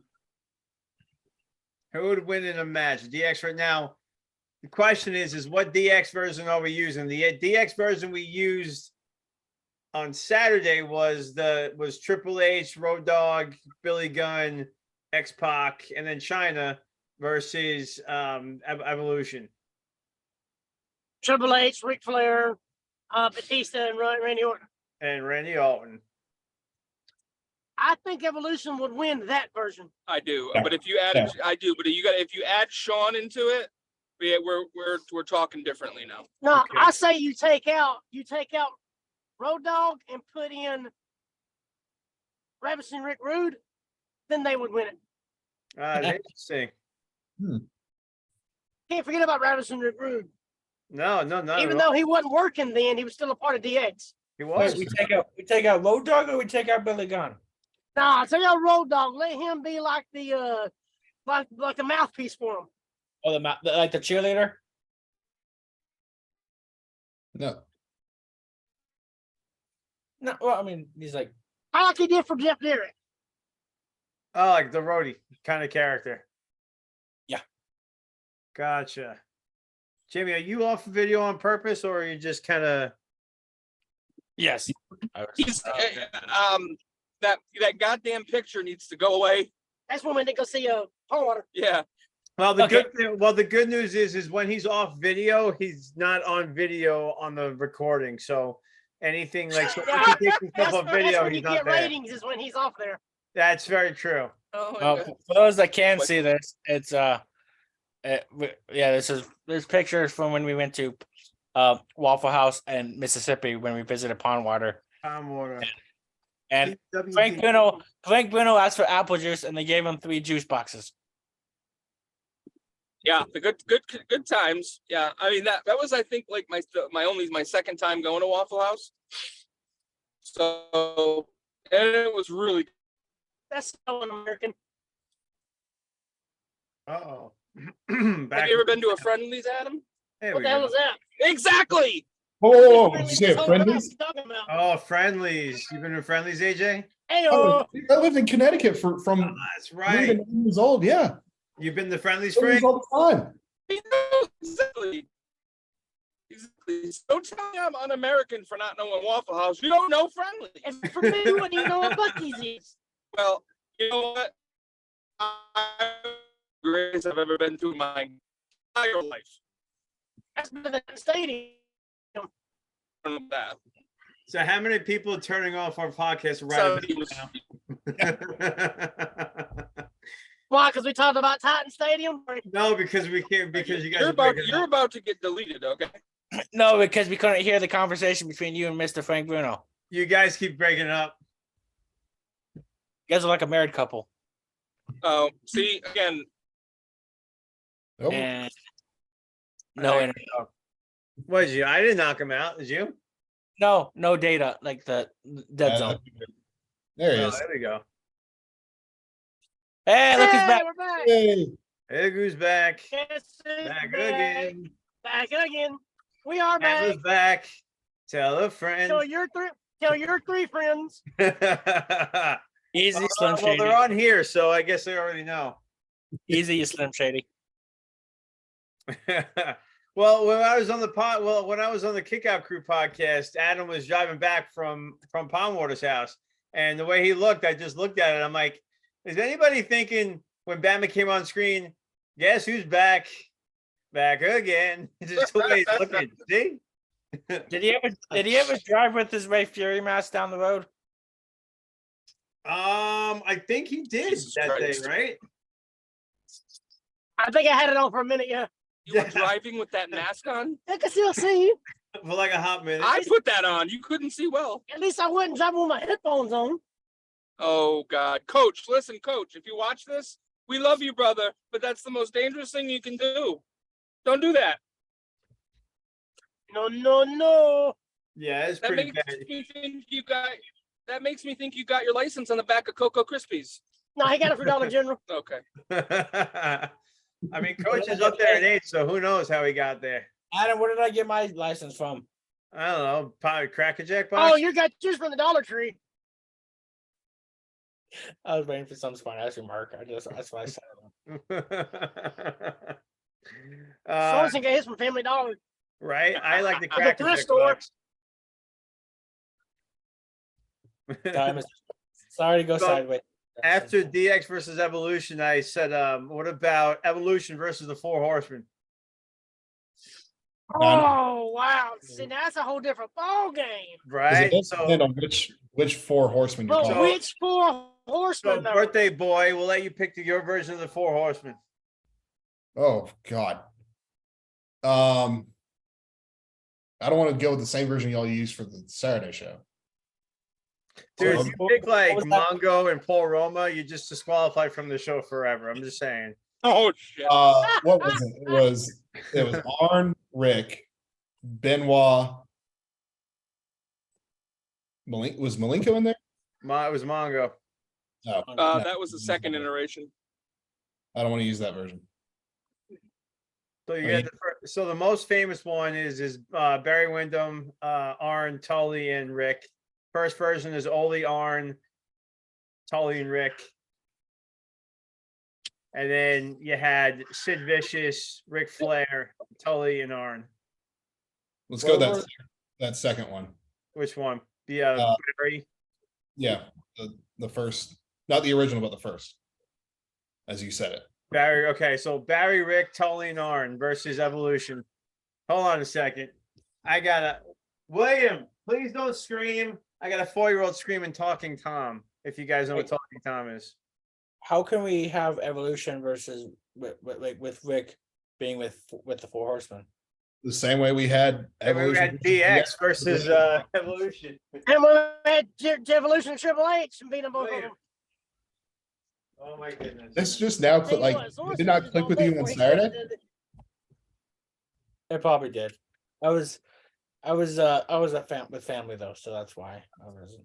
Who would win in a match? DX right now. The question is what DX version are we using? The DX version we used on Saturday was Triple H, Road Dogg, Billy Gunn, X-Pac, and then China versus Evolution. Triple H, Ric Flair, Batista, and Randy Orton. And Randy Orton. I think Evolution would win that version. I do. Yeah. But if you add, I do. But if you add Sean into it, we're talking differently now. No, Okay. I say you take out Road Dogg and put in Ravis and Rick Rude, then they would win it. Interesting. Can't forget about Ravis and Rick Rude. No. Even though he wasn't working then, he was still a part of DX. He was. we take out Road Dogg or we take out Billy Gunn? Nah, take out Road Dogg. Let him be like the like the mouthpiece for him. Oh, like the cheerleader? No. No, well, I mean, he's like, I like he did for Jeff Jarrett. Oh, like the roadie kind of character. Yeah. Gotcha. Jamie, are you off video on purpose or are you just kind of? yes. He's that goddamn picture needs to go away. That's when they go see Paul Water. Yeah. Well, the Okay. good news is when he's off video, he's not on video on the recording. So anything like so if he takes himself off That's video, when you he's not get there. ratings is when he's off there. That's very true. Oh, my God. For those that can't see this, it's there's pictures from when we went to Waffle House in Mississippi when we visited Pondwater. Tom Water. And TWD. Frank Bruno asked for apple juice, and they gave him 3 juice boxes. Yeah, the good times. Yeah, I mean that was I think like my second time going to Waffle House. So and it was really. That's so American. Uh-oh. Have you ever been to a Friendlies, Adam? There What we the hell go. is that? Exactly. Oh, did you say That's all I know what Friendlies? you're talking about. Oh, Friendlies. You've been to Friendlies, AJ? Oh, Hey, I lived in Connecticut from That's 3 right. to 9 years old. Yeah, You've been to Friendlies, Friendlies Frank? all the time. Exactly. So don't tell me I'm un-American for not knowing Waffle House. You don't know Friendlies. and for me, you wouldn't even know what Buc-ee's is. Well, you know what? Greatest I've ever been to in my entire life. That's better than the stadium. That. So how many people are turning off our podcast So right now? Why? Because we talked about Titan Stadium? No, because we can't, because you guys you're about to get deleted, okay? No, because we couldn't hear the conversation between you and Mr. Frank Bruno. you guys keep breaking up. You guys are like a married couple. Oh, see again. Nope. And no Alright. internet. What did you? I didn't knock him out. Did you? No data, like the dead zone. There he Oh, is. there we go. Hey, look who's back. We're back. Hey. Hey, who's back? Yes, it's Back again. Back again. We are back. Emma's back. Tell a friend. Tell your three friends. Easy, Slim Well, Shady. they're on here, so I guess they already know. Easy, Slim Shady. Well, when I was on the Kickout Crew podcast, Adam was driving back from Palmwater's house, and the way he looked, I just looked at it. I'm like, is anybody thinking when Bama came on screen, guess who's back? Back again. Just the way he's looking. See? Did he ever drive with his Ray Fury mask down the road? I think he did Jesus that Christ. day, right? I think I had it on for a minute, yeah. You were driving with that mask on? I can still see you. For like a hot minute. I put that on. You couldn't see well. At least I wasn't driving with my headphones on. Oh God, Coach, listen, Coach. If you watch this, we love you, brother, but that's the most dangerous thing you can do. Don't do that. No. Yeah, it's That pretty makes bad. me think you got. That makes me think you got your license on the back of Cocoa Krispies. No, he got it for Dollar General. Okay. I mean, Coach is up there in age, so who knows how he got there? Adam, where did I get my license from? I don't know. Probably Cracker Jack box. Oh, you got yours from the Dollar Tree. I was waiting for some smart-ass remark. That's why I said it. Sorensen got his from Family Dollar. Right? I like the The Cracker thrift Jack store. box. Sorry to go So, sideways. After DX versus Evolution, I said, what about Evolution versus the Four Horsemen? Oh, wow. See, now that's a whole different ball game. 'Cause Right? it does So, depend on which 4 horsemen you're But talking. So- which four horsemen, so though? birthday boy, we'll let you pick your version of the Four Horsemen. Oh God. I don't want to go with the same version y'all used for the Saturday show. Dude, So- if you pick like What was that? Mongo and Paul Roma, you're just disqualified from the show forever. I'm just saying. Oh shit. What was it? It was Arn, Rick, Benoit. Was Malenko in there? It was Mongo. No, no, That was the second iteration. I don't want to use that version. So you I got so the most famous one is Barry Windham, Arn, Tully, and Rick. First version is Ole, Arn, Tully, and Rick. And then you had Sid Vicious, Ric Flair, Tully, and Arn. Let's go What that second one. Which one? The Barry. Yeah, the first, not the original, but the first, as you said it. Barry. Okay, so Barry, Rick, Tully, and Arn versus Evolution. Hold on a second. I gotta William. Please don't scream. I got a 4-year-old screaming Talking Tom. If you guys know what Talking Tom is. How can we have Evolution versus with Rick being with the Four Horsemen? The same way we had And we Evolution. had DX versus Evolution. And we had Evolution and Triple H and beat them both of them. Oh my goodness. This just now Tell you like what, Source did not was click all with day you before on he Saturday. did it. It probably did. I was a fan with family though, so that's why I wasn't.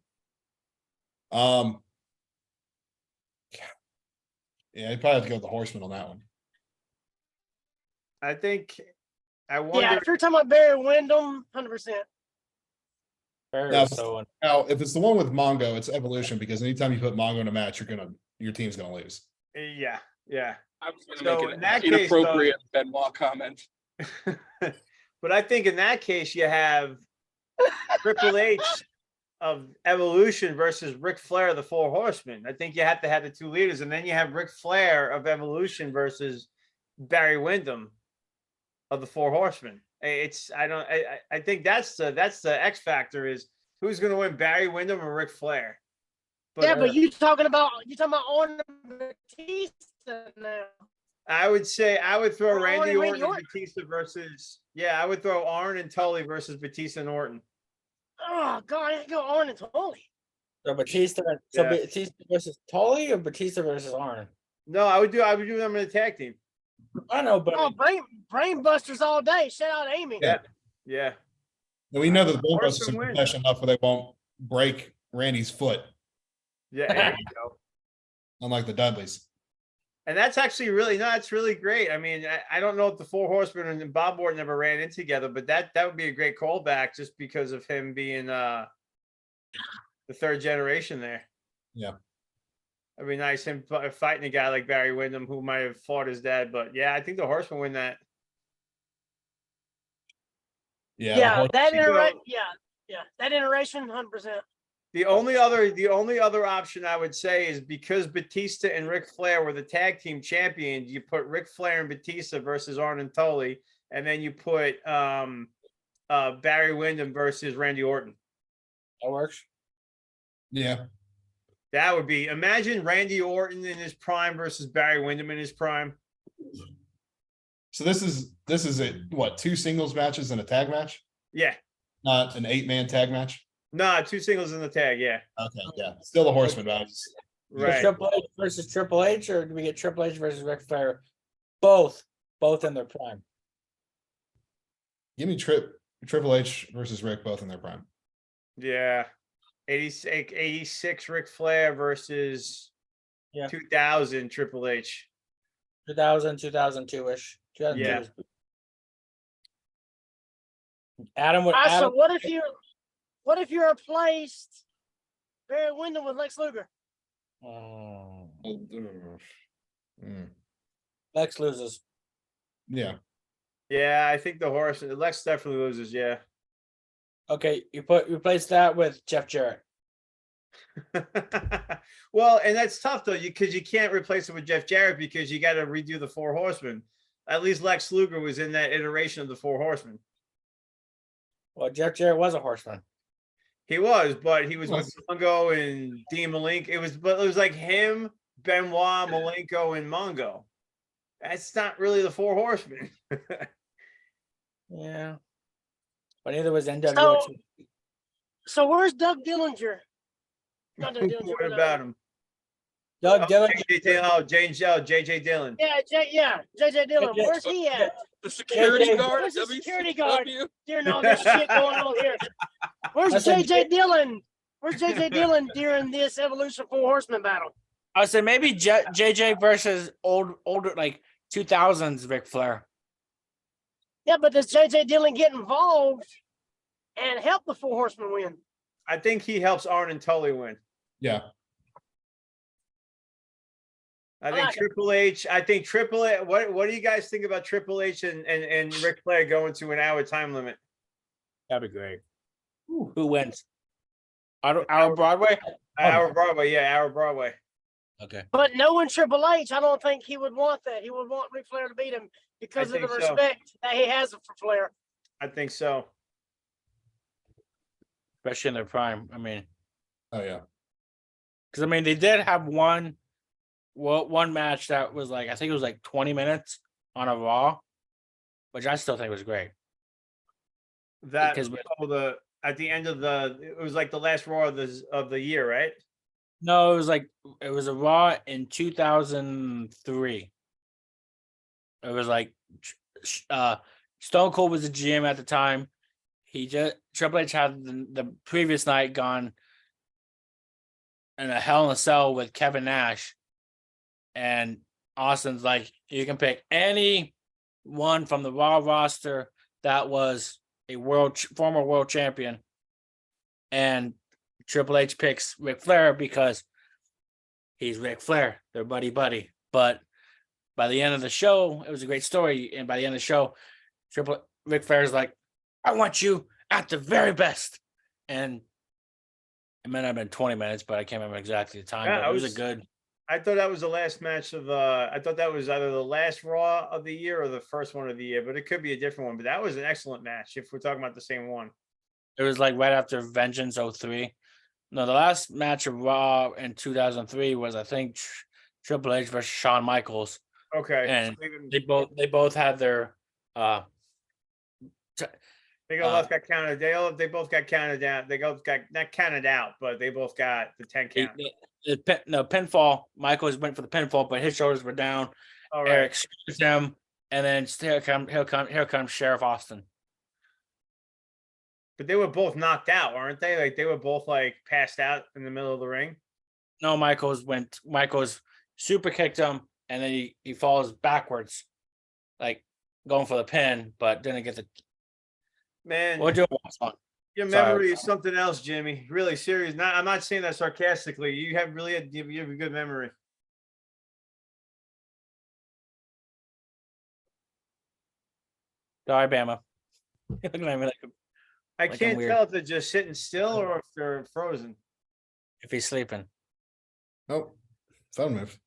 Yeah, you probably have to go with the Horseman on that one. I think I Yeah, wonder. if you're talking about Barry Windham, 100%. Now, So now, if it's the one with Mongo, it's Evolution because anytime you put Mongo in a match, your team's gonna lose. Yeah, yeah. I was going to So make in that an case, though- inappropriate Benoit comment. But I think in that case, you have Triple H of Evolution versus Ric Flair, the Four Horsemen. I think you have to have the two leaders, and then you have Ric Flair of Evolution versus Barry Windham of the Four Horsemen. I think that's the X factor is who's going to win, Barry Windham or Ric Flair. But you talking about Orton and Batista now. I would say I would throw Or Randy Randy Orton and Orton. Batista versus I would throw Arn and Tully versus Batista and Orton. Oh God, I go Orton and Tully. So Batista, Yeah. Batista versus Tully or Batista versus Arn? No, I would do them in a tag team. I know, but Oh, brain busters all day. Shout out Amy. Yeah. Yeah. And we know that the Bullbusters Horseman are wins. professional enough where they won't break Randy's foot, Yeah. There you go. unlike the Dudleys. And that's actually that's really great. I mean, I don't know if the Four Horsemen and Bob Orton never ran in together, but that would be a great callback just because of him being the third generation there. Yeah. It'd be nice him fighting a guy like Barry Windham who might have fought his dad, but yeah, I think the Horsemen win that. Yeah. Yeah, that Horsemen- iteration. Yeah, that iteration, 100%. The only other option I would say is because Batista and Ric Flair were the tag team champions, you put Ric Flair and Batista versus Arn and Tully, and then you put Barry Windham versus Randy Orton. that works. Yeah. That would be, imagine Randy Orton in his prime versus Barry Windham in his prime. So this is it. What, 2 singles matches and a tag match? Yeah. Not an 8-man tag match? Nah, 2 singles in the tag. Yeah. Okay, yeah. Still the Horseman matches. Right. Triple H versus Triple H, or do we get Triple H versus Ric Flair? Both in their prime. Give me Triple H versus Rick, both in their prime. Yeah. 86 Ric Flair versus 2000 Triple H. 2000, 2002-ish. 2002 Yeah. was- Adam would. So Adam, what if you replaced Barry Windham with Lex Luger? Mm. Lex loses. Yeah. Yeah, I think the Lex definitely loses. Yeah. Okay, replace that with Jeff Jarrett. Well, and that's tough though, because you can't replace it with Jeff Jarrett because you got to redo the Four Horsemen. At least Lex Luger was in that iteration of the Four Horsemen. Well, Jeff Jarrett was a horseman. He was, but he was with Mongo and Dean Malenko. It was like him, Benoit, Malenko, and Mongo. That's not really the Four Horsemen. Yeah. But neither was NWO. So where's Doug Dillinger? Not Doug Dillinger. What but, about him? Doug Dillon. JJ Dillon. JJ Dillon. Where's he at? The security guard. Where's the security guard WCW? during all this shit going on here? Where's I said- JJ Dillon? Where's JJ Dillon during this Evolution Four Horsemen battle? I would say maybe JJ versus older like 2000s Ric Flair. Yeah, but does JJ Dillon get involved and help the Four Horsemen win? I think he helps Arn and Tully win. Yeah. I think Triple H. What do you guys think about Triple H and Ric Flair going to an hour time limit? That'd be great. Who wins? Our Broadway? Hour Broadway. Okay. But knowing Triple H, I don't think he would want that. He would want Ric Flair to beat him because of the think so. respect that he has for Flair. I think so. Especially in their prime. I mean, Oh yeah. because they did have one match that was like, I think it was like 20 minutes on a Raw, which I still think was great. That Because at the end of it was like the last Raw of the year, right? no, it was a Raw in 2003. It was like Stone Cold was the GM at the time. Triple H had the previous night gone in a Hell in a Cell with Kevin Nash, and Austin's like, you can pick any one from the Raw roster that was a former world champion, and Triple H picks Ric Flair because he's Ric Flair. They're buddy. But by the end of the show, it was a great story. And by the end of the show, Ric Flair's like, I want you at the very best. And it might have been 20 minutes, but I can't remember exactly the time. Yeah, but it was a good. I thought that was the last match of I thought that was either the last Raw of the year or the first one of the year, but it could be a different one. But that was an excellent match if we're talking about the same one. It was like right after Vengeance 03. No, the last match of Raw in 2003 was, I think, Triple H versus Shawn Michaels. Okay. And they both had their they both got counted. They both got counted down. They both got not counted out, but they both got the 10 count. Pinfall. Michaels went for the pinfall, but his shoulders were down. All right. Eric screws him, and then here comes Sheriff Austin. But they were both knocked out, weren't they? Like they were both like passed out in the middle of the ring. No, Michaels super kicked him, and then he falls backwards, like going for the pin, but didn't get the. Man, We'll do it. Your memory is something else, Jimmy. Really serious. I'm not saying that sarcastically. You have a good memory. Sorry, Bama. You're looking at me like I can't tell if they're just sitting still or if they're frozen. If he's sleeping. Oh, phone move.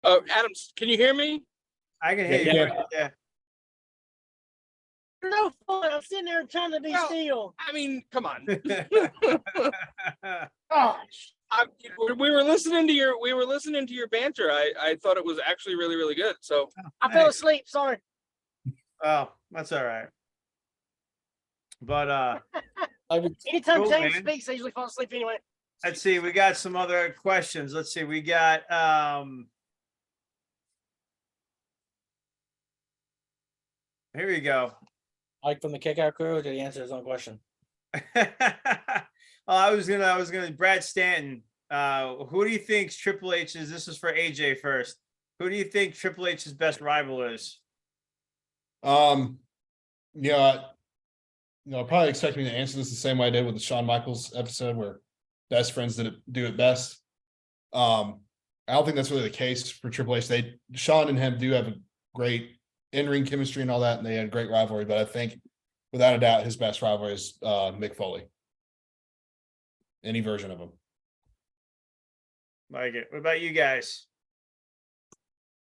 Oh, Adam, can you hear me? I can hear you. Yeah. No fun. I'm sitting there trying to be still. I mean, come on. Gosh. We were listening to your banter. I thought it was actually really, really good. So I fell asleep. Sorry. Oh, that's all right. But anytime cool, James man. speaks, I usually fall asleep anyway. Let's see. We got some other questions. Let's see. We got here we go. Mike from the Kickout Crew, did he answer his own question? I was gonna Brad Stanton. Who do you think Triple H is? This is for AJ first. Who do you think Triple H's best rival is? Probably expect me to answer this the same way I did with the Shawn Michaels episode where best friends do it best. I don't think that's really the case for Triple H. Shawn and him do have a great in-ring chemistry and all that, and they had a great rivalry, but I think without a doubt his best rivalry is Mick Foley. Any version of him. Like it. What about you guys?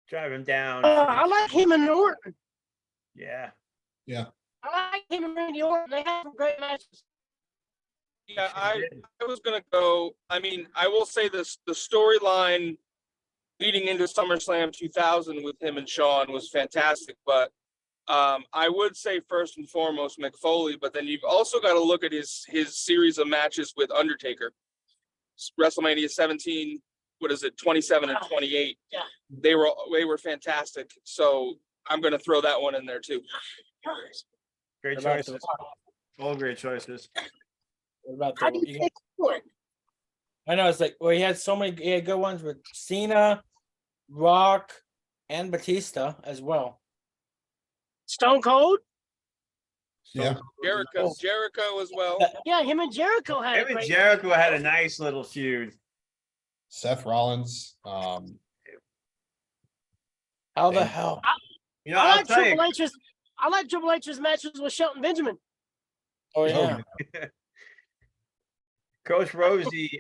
Drive him down. I like him and Orton. Yeah. I like him and Randy Orton. They have some great matches. yeah, I was gonna go. I mean, I will say this: the storyline leading into SummerSlam 2000 with him and Shawn was fantastic. But I would say first and foremost Mick Foley. But then you've also got to look at his series of matches with Undertaker. WrestleMania 17, 27 and 28. Yeah. They were fantastic. So I'm going to throw that one in there too. Great choices. All great choices. What about How do you pick Orton? I know it's like, well, he had good ones with Cena, Rock, and Batista as well. Stone Cold? Yeah. Jericho as well. Yeah, him and Jericho had Him and Jericho had a nice little feud. Seth Rollins. How the hell? I like Triple H's matches with Shelton Benjamin. Oh yeah. Coach Rosie,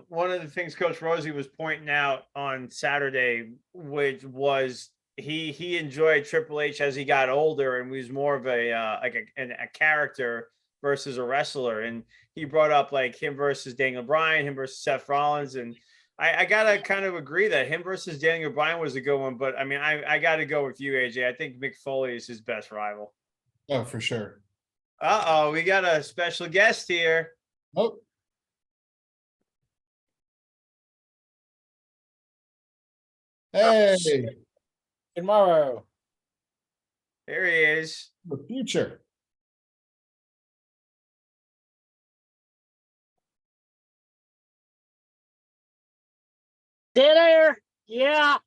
one of the things Coach Rosie was pointing out on Saturday, which was he enjoyed Triple H as he got older and was more of a character versus a wrestler. And he brought up like him versus Daniel Bryan, him versus Seth Rollins. And I gotta kind of agree that him versus Daniel Bryan was a good one. But I mean, I gotta go with you, AJ. I think Mick Foley is his best rival. Oh, for sure. Uh-oh, we got a special guest here. Oh, hey, Tomorrow. There he is. the future. Dead air. Yeah.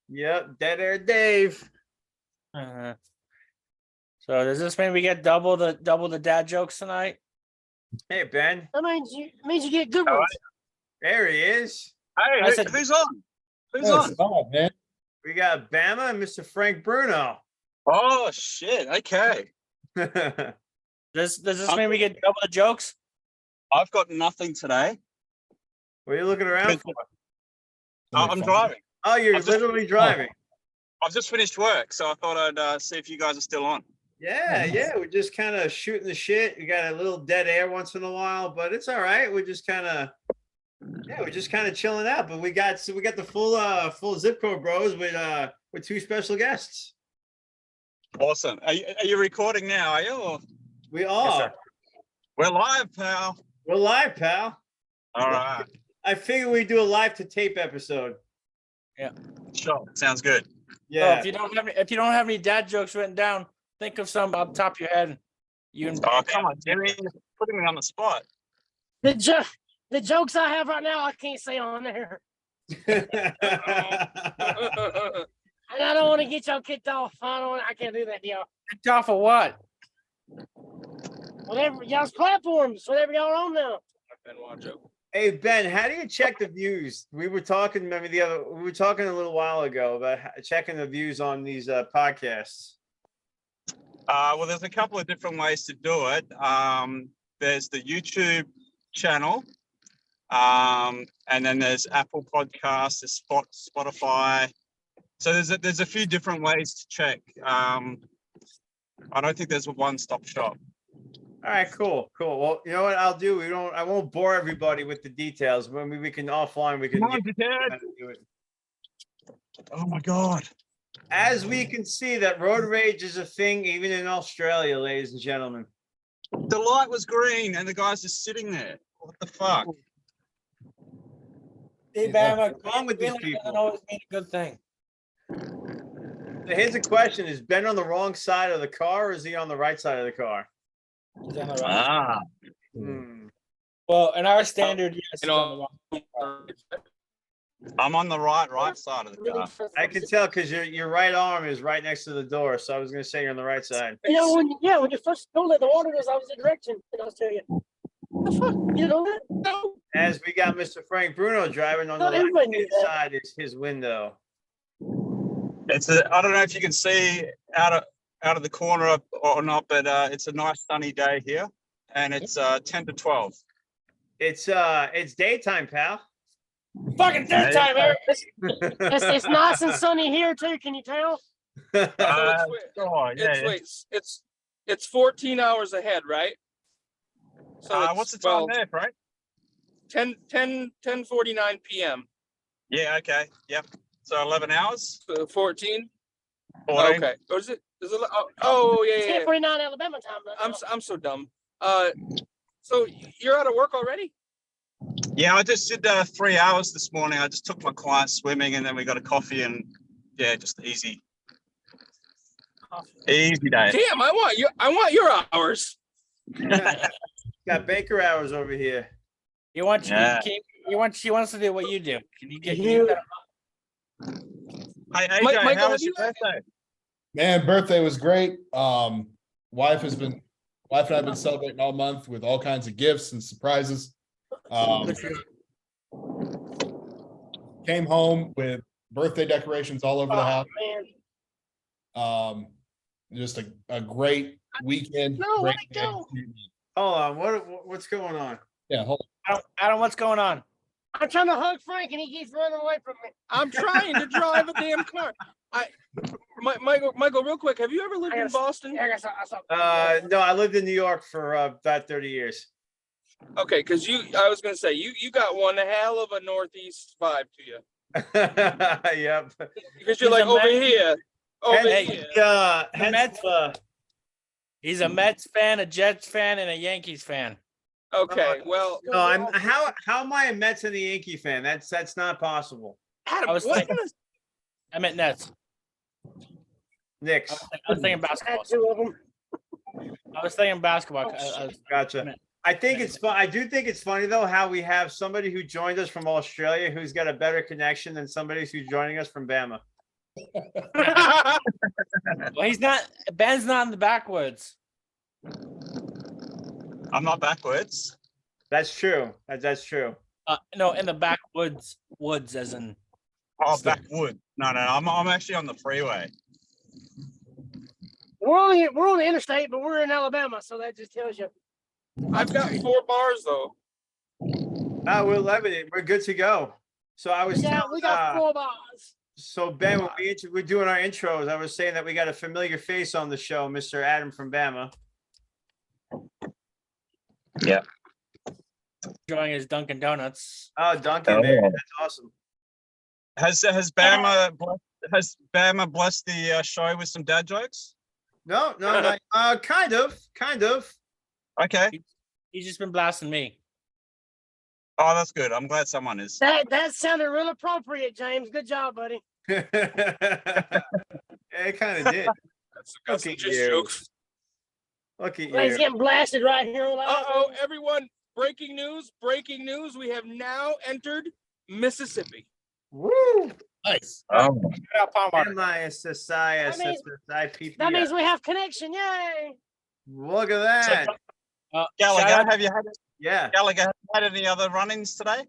Yep, Dead Air Dave. Uh, so does this mean we get double the dad jokes tonight? Hey, Ben. That means you get good ones. There he is. Hey, I said- who's on? Who's Yes, on? oh, man. We got Bama and Mr. Frank Bruno. Oh shit. Okay. Does this mean we get double the jokes? I've got nothing today. What are you looking around for? I'm driving. Oh, you're I'm just- literally driving. I've just finished work, so I thought I'd see if you guys are still on. Yeah, we're just kind of shooting the shit. We got a little dead air once in a while, but it's all right. We're just kind of chilling out. But we got the full zip code bros with two special guests. Awesome. Are you recording now? Are you? Or- We are. sir. We're live, pal. We're live, pal. All right. I figure we do a live to tape episode. Sure. Sounds good. So Yeah. if you don't have any dad jokes written down, think of some up top of your head. You and Oh, come on, Jimmy. You're putting me on the spot. The jokes I have right now, I can't say on there. And I don't want to get y'all kicked off. I can't do that, y'all. kicked off of what? Whatever y'all's platforms, whatever y'all are on now. Benoit joke. Hey Ben, how do you check the views? We were talking a little while ago about checking the views on these podcasts. Well, there's a couple of different ways to do it. There's the YouTube channel, and then there's Apple Podcasts, there's Spotify. So there's a few different ways to check. I don't think there's a one-stop shop. All right, cool. Well, you know what I'll do? I won't bore everybody with the details. Maybe we can offline. We can Come on, get Dad. do it. Oh my God. As we can see, that road rage is a thing even in Australia, ladies and gentlemen. The light was green and the guy's just sitting there. What the fuck? Hey, Yeah. Bama, What's wrong with these green light doesn't people? always mean a good thing. So here's a question: is Ben on the wrong side of the car, or is he on the right side of the car? He's on the right. Ah. Hmm. Well, in our standard, yes. You he's on the know, wrong side. I'm on the right side of the car. I can tell because your right arm is right next to the door. So I was going to say you're on the right side. You know, when you first told me the water was opposite direction, and I was telling you, the fuck, you know that? No. As we got Mr. Frank Bruno driving on the Not everybody left knew that. side is his window. I don't know if you can see out of the corner or not, but it's a nice sunny day here, and it's 10 to 12. It's daytime, pal. Fucking third time, Eric. It's nice and sunny here too. Can you tell? It's 14 hours ahead, right? So What's the time there, Frank? 10:49 p.m. Yeah, okay. Yep. So 11 hours? So 14. 14. Okay. Or is it? Oh yeah, It's yeah. 10:49 Alabama time. Right now. I'm so dumb. So you're out of work already? Yeah, I just did 3 hours this morning. I just took my client swimming, and then we got a coffee, and yeah, just easy day. Damn, I want your hours. Got Baker hours over here. He wants Yeah. he wants to do what you do. Can you get You- Hey, AJ, Michael, how have was you your birthday? Man, birthday was great. Wife and I've been celebrating all month with all kinds of gifts and surprises. Came home with birthday decorations all over the house. Oh, man. Just a great weekend. No, great let it go. day. Hold on. What's going on? Yeah, hold Adam, what's going on? I'm trying to hug Frank and he keeps running away from me. I'm trying to drive a damn car. Michael, real quick, have you ever lived in Boston? Yeah, I saw. No, I lived in New York for about 30 years. Okay, because I was gonna say you got one hell of a Northeast vibe to you. Yep. Because you're He's like a over man. here, over Hence, here. hence, Mets- He's a Mets fan, a Jets fan, and a Yankees fan. Okay, well, No, how am I a Mets and a Yankee fan? That's not possible. Adam, I was what thinking- in the- I meant Nets. Knicks. I was thinking basketball. Had two of them. I was thinking basketball. Gotcha. I think it's fun. I do think it's funny though how we have somebody who joined us from Australia who's got a better connection than somebody who's joining us from Bama. Well, he's not. Ben's not in the backwoods. I'm not backwards. That's true. That's true. No, in the backwoods, woods as in. Oh, backwood. No, I'm actually on the freeway. We're on the interstate, but we're in Alabama, so that just tells you. I've got 4 bars though. We're 11. We're good to go. So I was Yeah, telling, we got 4 bars. so Ben, when we're doing our intros, I was saying that we got a familiar face on the show, Mr. Adam from Bama. Enjoying his Dunkin' Donuts. Oh, Duncan, man, that's awesome. Has Bama blessed the show with some dad jokes? No, kind of. Okay. He's just been blasting me. Oh, that's good. I'm glad someone is. That sounded real appropriate, James. Good job, buddy. Yeah, it kind of did. Got some just jokes. Look at Well, he's you. getting blasted right here. Uh-oh, everyone. Breaking news. We have now entered Mississippi. Woo! Nice. Oh. That means we have connection. Yay! Look at that. Gallagher, shout out- have you had Yeah. Gallagher, have you had any other run-ins today?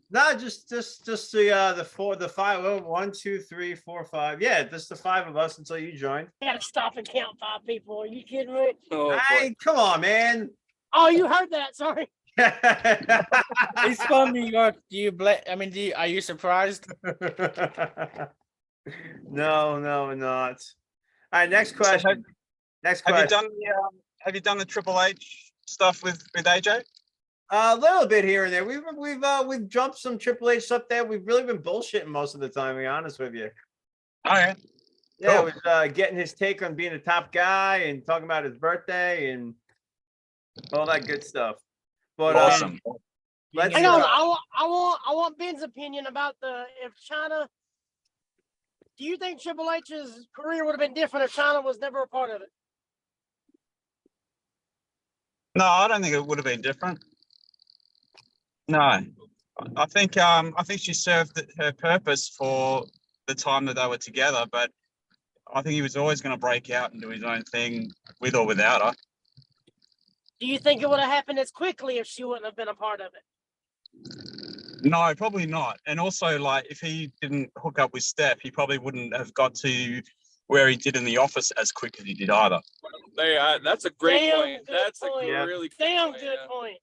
No, just the 5. Oh, 1, 2, 3, 4, 5. Yeah, just the 5 of us until you join. I gotta stop and count 5 people. Are you kidding me? Oh, boy. Hey, come on, man. Oh, you heard that? Sorry. He's from New York. Are you surprised? No, we're not. All right, next question. Have you done the Triple H stuff with AJ? A little bit here and there. We've jumped some Triple H stuff there. We've really been bullshitting most of the time, to be honest with you. All right. Yeah, Cool. it was getting his take on being the top guy and talking about his birthday and all that good stuff. But Awesome. let's Hang on. I want Ben's opinion about if China. Do you think Triple H's career would have been different if China was never a part of it? No, I don't think it would have been different. No, I think she served her purpose for the time that they were together, but I think he was always going to break out and do his own thing with or without her. Do you think it would have happened as quickly if she wouldn't have been a part of it? No, probably not. And also, like, if he didn't hook up with Steph, he probably wouldn't have got to where he did in the office as quick as he did either. That's a great Damn point. good That's point. a really good Damn point. good Yeah. point.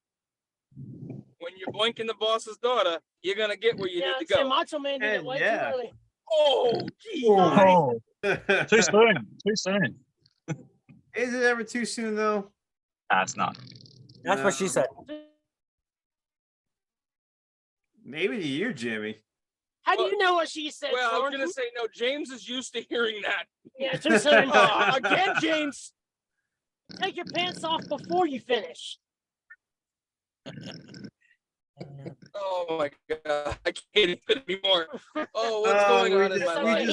When you're boinking the boss's daughter, you're gonna get where you need to say go. Macho Man did it way Yeah. too early. Oh, geez. Oh, too soon. Too soon. Is it ever too soon though? That's not. That's what she said. Maybe to you, Jimmy. How do you know what she said? Well, I was Thornton? gonna say no. James is used to hearing that. Yeah, too soon. Again, James. Take your pants off before you finish. Oh my god, I can't even anymore. Oh, what's going on in my life?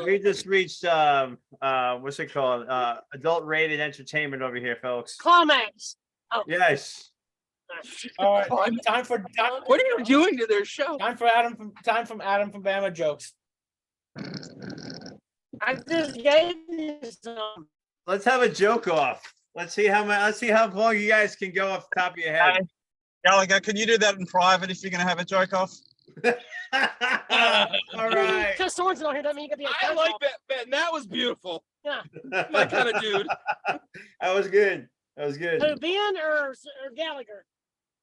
We just reached what's it called? Adult rated entertainment over here, folks. Climax. Yes. All right, time for What are you doing to their show? Time for Adam from Bama jokes. I just gave you some. Let's have a joke off. Let's see how long you guys can go off the top of your head. Gallagher, can you do that in private if you're going to have a joke off? All right. Because Thornton's not here, doesn't mean you can be a I like that, Ben. That was beautiful. Yeah. My kind of dude. That was good. That was good. Who, Ben or Gallagher?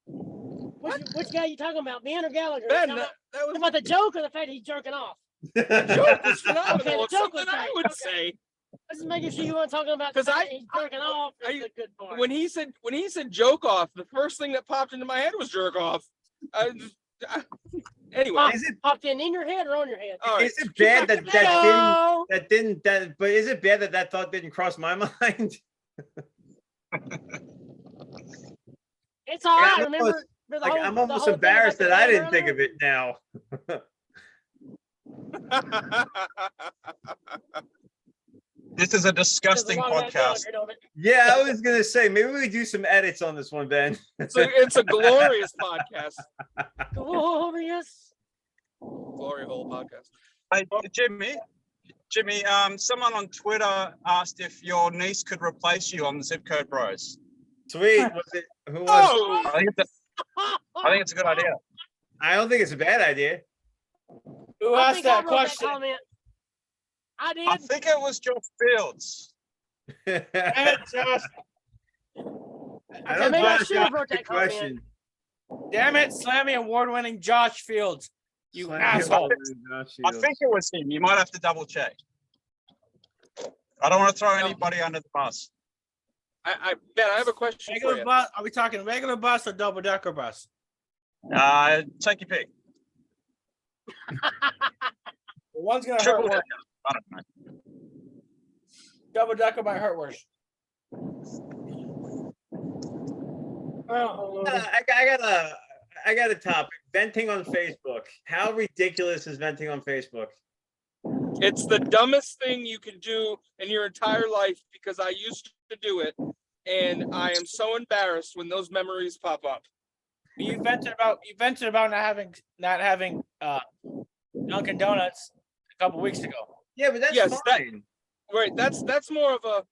Which guy you talking about, Ben or Gallagher? Ben, Talking that was about the joke or the fact that he's jerking off? joke was phenomenal. Okay, the It's joke something was I great. would Okay. say. I was just making sure you weren't talking about the 'Cause fact that he's jerking off. I- Is the good part. When he said joke off, the first thing that popped into my head was jerk off. Anyway, Is it popped in your head or on your head? all right. is it bad that Hello? but is it bad that thought didn't cross my mind? It's all right. I'm Remember, almost, the like, whole- I'm the almost whole thing about embarrassed the that I band didn't think earlier? of it now. This is a There's a disgusting lot of that podcast. junk, don't it? Yeah, I was gonna say maybe we do some edits on this one, Ben. It's a glorious podcast. Glorious. Glory hole podcast. Hey, Jimmy, someone on Twitter asked if your niece could replace you on the Zip Code Bros. Sweet. Was it? Who was? Oh, I think it's a good idea. I don't think it's a bad idea. Who I asked think I that wrote question? that comment. I did. I think it was Josh Fields. Damn it, Josh. I don't maybe I think should have that's a wrote that good comment. question. Damn it, Slammy award-winning Josh Fields. You Slam asshole. I think it was him. You might have to double check. I don't want to throw anybody under the bus. Ben, I have a question for Regular you. bus? Are we talking regular bus or double-decker bus? Take your pick. One's gonna hurt Triple worse. decker. I don't know. Double-decker might hurt worse. Oh, I got a topic. Venting on Facebook. How ridiculous is venting on Facebook? It's the dumbest thing you can do in your entire life because I used to do it, and I am so embarrassed when those memories pop up. You vented about not having Dunkin' Donuts a couple weeks ago. Yeah, but that's Yes, that- fine. Right, that's more of a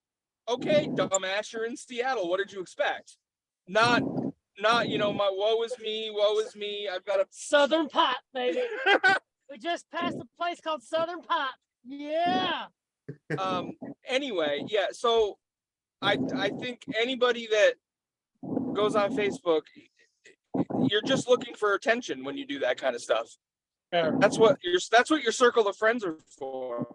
okay, dumbass, you're in Seattle. What did you expect? Not my woe is me. I've got a Southern Pop, baby. We just passed a place called Southern Pop. Yeah. anyway, yeah, so I think anybody that goes on Facebook, you're just looking for attention when you do that kind of stuff. That's what your circle of friends are for.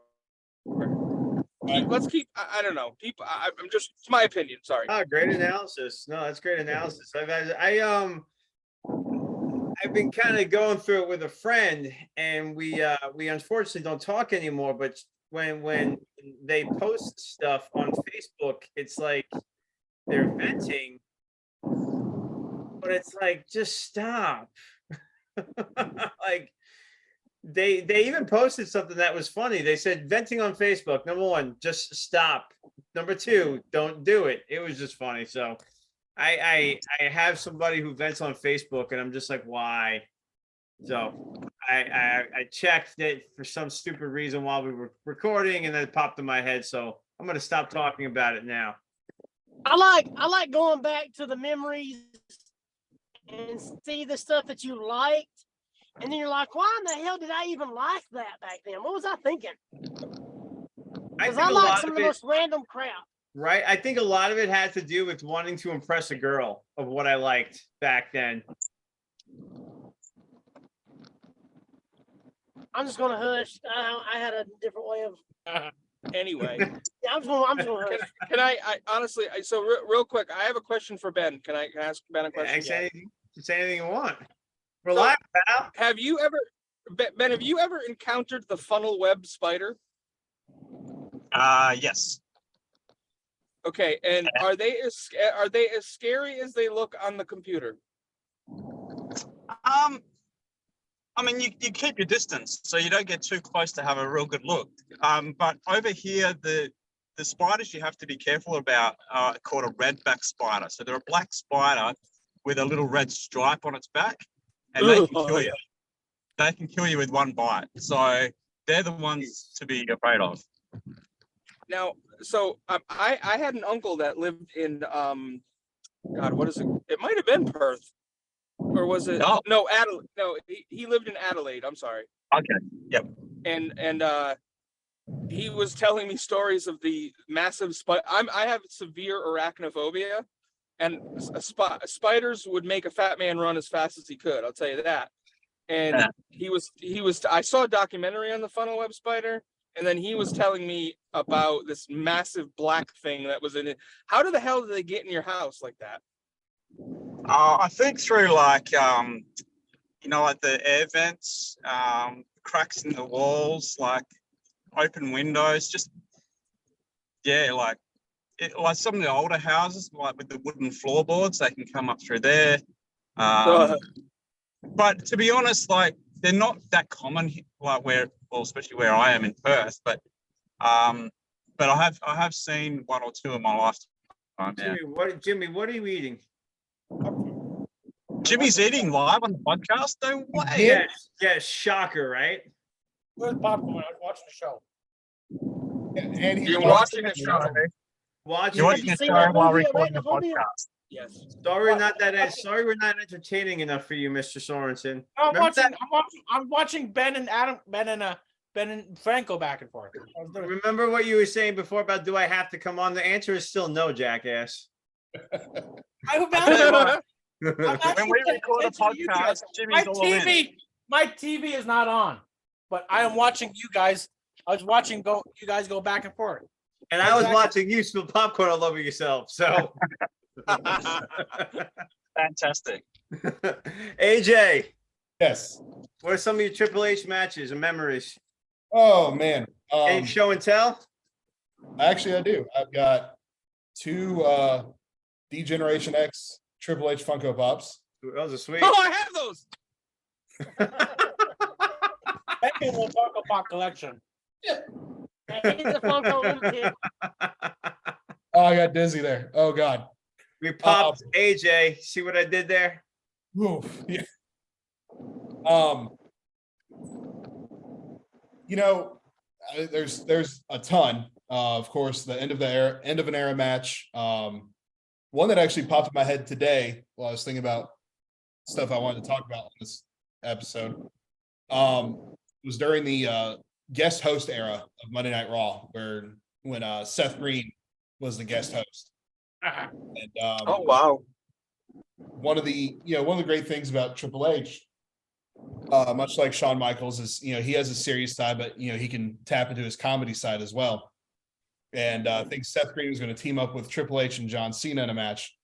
Let's keep. I don't know. People. I'm just. It's my opinion. Sorry. Oh, great analysis. No, that's great analysis. I've been kind of going through it with a friend, and we unfortunately don't talk anymore. But when they post stuff on Facebook, it's like they're venting, but it's like just stop. Like they even posted something that was funny. They said venting on Facebook. Number one, just stop. Number two, don't do it. It was just funny. So I have somebody who vents on Facebook, and I'm just like, why? So I checked it for some stupid reason while we were recording, and then it popped in my head. So I'm gonna stop talking about it now. I like going back to the memories and see the stuff that you liked. And then you're like, why in the hell did I even like that back then? What was I thinking? Because I like some of the most random crap. Right. I think a lot of it had to do with wanting to impress a girl of what I liked back then. I'm just gonna hush. I had a different way of. Anyway, Yeah, I'm just gonna hush. can I honestly? So real quick, I have a question for Ben. Can I ask Ben a question? Say anything you want. Relax, pal. Have you ever, Ben? Have you ever encountered the funnel web spider? Yes. Okay, and are they as scary as they look on the computer? I mean, you keep your distance, so you don't get too close to have a real good look. But over here, the spiders you have to be careful about are called a redback spider. So they're a black spider with a little red stripe on its back, and they can kill you. They can kill you with one bite. So they're the ones to be afraid of. Now, so I had an uncle that lived in God, what is it? It might have been Perth, or was it? No, Adelaide. No, he lived in Adelaide. I'm sorry. Okay. Yep. And he was telling me stories of the massive spider. I have severe arachnophobia, and spiders would make a fat man run as fast as he could. I'll tell you that. And he was. I saw a documentary on the funnel web spider. And then he was telling me about this massive black thing that was in it. How the hell did they get in your house like that? I think through like like the air vents, cracks in the walls, like open windows, just like like some of the older houses, like with the wooden floorboards, they can come up through there. But to be honest, like they're not that common, like especially where I am in Perth. But I have seen one or two in my lifetime. Jimmy, what are you eating? Jimmy's eating live on the podcast. No way. Yes, shocker, right? Where's popcorn? I was watching the show. And he's You're watching a show. Watching. You're watching a show while recording the podcast. Yes. Sorry, we're not entertaining enough for you, Mr. Sorensen. I'm watching Ben and Franco back and forth. Remember what you were saying before about do I have to come on? The answer is still no, jackass. When we record a podcast, Jimmy's all in. My TV is not on, but I am watching you guys. I was watching you guys go back and forth. And I was watching you spill popcorn all over yourself. So fantastic. AJ. Yes. What are some of your Triple H matches and memories? Oh man. Any show and tell? Actually, I do. I've got 2 D-Generation X Triple H Funko Pops. Those are sweet. Oh, I have those. Maybe we'll Funko Pop collection. Oh, I got dizzy there. Oh God. We popped AJ. See what I did there? Oof, yeah. There's a ton. Of course, the end of an era match. One that actually popped in my head today while I was thinking about stuff I wanted to talk about on this episode. Was during the guest host era of Monday Night Raw, when Seth Green was the guest host. And oh wow. One of the great things about Triple H, much like Shawn Michaels, is he has a serious side, but he can tap into his comedy side as well. And I think Seth Green was going to team up with Triple H and John Cena in a match,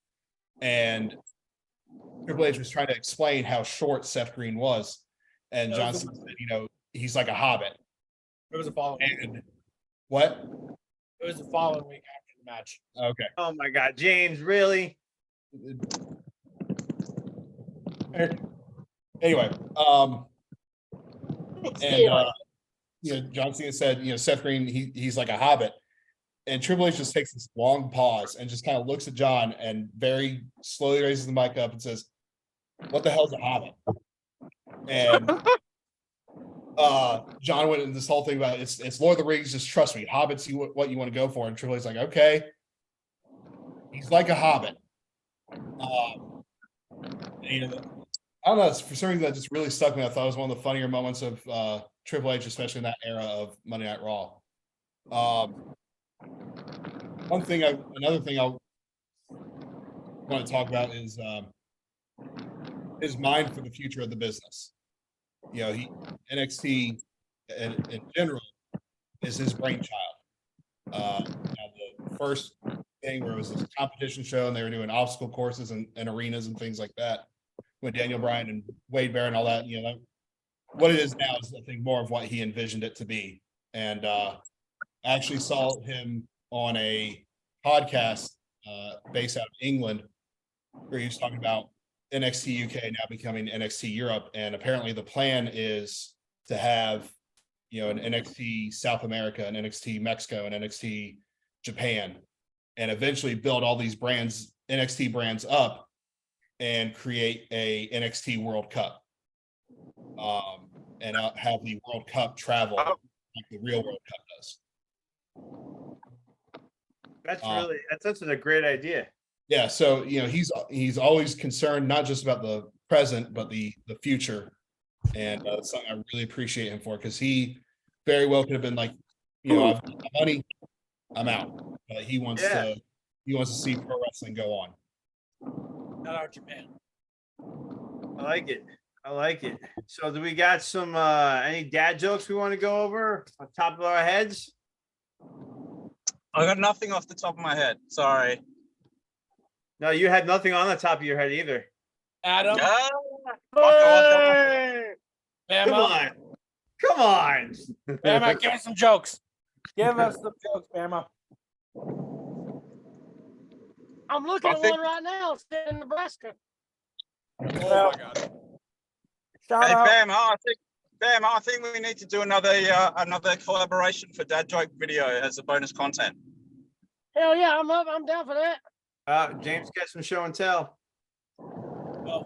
and Triple H was trying to explain how short Seth Green was, and John Cena said, he's like a hobbit. It was a following week. What? It was the following week after the match. Okay. Oh my God, James, really? Anyway, John Cena said, Seth Green, he's like a hobbit. And Triple H just takes this long pause and just kind of looks at John and very slowly raises the mic up and says, "What the hell's a hobbit?" And John went into this whole thing about it's Lord of the Rings, just trust me, hobbits what you want to go for. And Triple H's like, okay, he's like a hobbit. I don't know, for some reason that just really stuck me. I thought it was one of the funnier moments of Triple H, especially in that era of Monday Night Raw. Another thing I want to talk about is his mind for the future of the business. NXT in general is his brainchild. The first thing where it was this competition show and they were doing obstacle courses and arenas and things like that, with Daniel Bryan and Wade Barrett and all that, what it is now is I think more of what he envisioned it to be. And I actually saw him on a podcast based out of England where he was talking about NXT UK now becoming NXT Europe. And apparently the plan is to have, an NXT South America and NXT Mexico and NXT Japan, and eventually build all these brands, NXT brands up and create a NXT World Cup. And have the World Cup travel like the real World Cup does. That's a great idea. Yeah, so he's always concerned not just about the present but the future, and that's something I really appreciate him for, because he very well could have been like, I've got my money, I'm out, but he wants to see pro wrestling go on. Not out Japan. I like it. So do we got some any dad jokes we want to go over on top of our heads? I got nothing off the top of my head. Sorry. No, you had nothing on the top of your head either. Adam. Hey! Bama. Come on. Bama, give us some jokes. Give us some jokes, Bama. I'm looking I at think- one right now. It's in Nebraska. Oh my God. Shout Hey, out. Bam, I think we need to do another collaboration for dad joke video as a bonus content. Hell yeah, I'm up. I'm down for that. James got some show and tell. I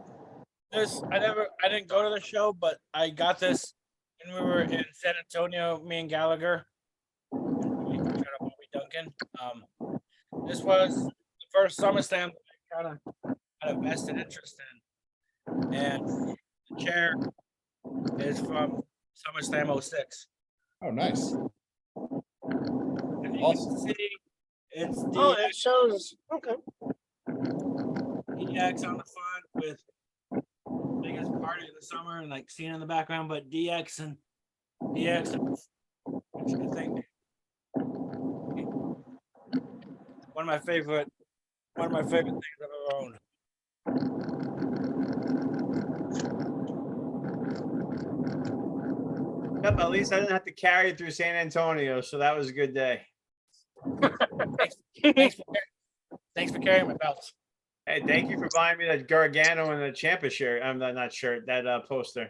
didn't go to the show, but I got this when we were in San Antonio, me and Gallagher. Shout out Bobby Duncan. This was the first SummerSlam that I kind of had a vested interest in. And the chair is from SummerSlam 06. Oh, nice. If you Awesome. can see, it's Oh, it shows. Okay. DX on the front with biggest party of the summer and like Cena in the background, but DX and what you think? One of my favorite things I've ever owned. Yep, at least I didn't have to carry it through San Antonio, so that was a good day. Thanks for carrying my belts. Hey, thank you for buying me that Gargano and the Ciampa shirt. I'm not shirt, that poster.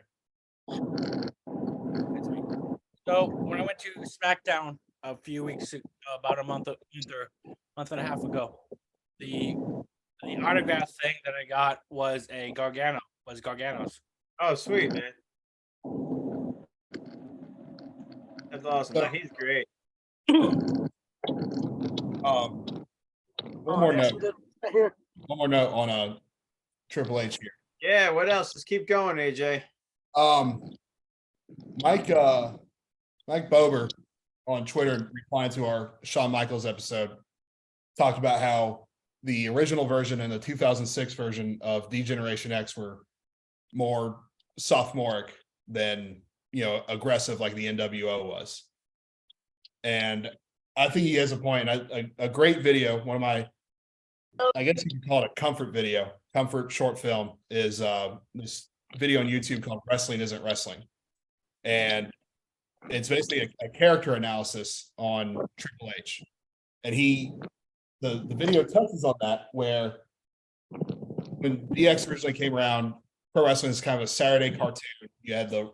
So when I went to SmackDown a few weeks, about a month and a half ago, the autograph thing that I got was Gargano's. Oh, sweet, man. That's awesome. So- Now, he's great. One more that's note. good. Here. One more note on Triple H here. Yeah, what else? Let's keep going, AJ. Mike Bober on Twitter, replying to our Shawn Michaels episode, talked about how the original version and the 2006 version of D-Generation X were more sophomoric than, aggressive like the NWO was. And I think he has a point. A great video, one of my, I guess you could call it a comfort short film, is this video on YouTube called Wrestling Isn't Wrestling. And it's basically a character analysis on Triple H. And the video touches on that, where when DX originally came around, pro wrestling is kind of a Saturday cartoon. You had the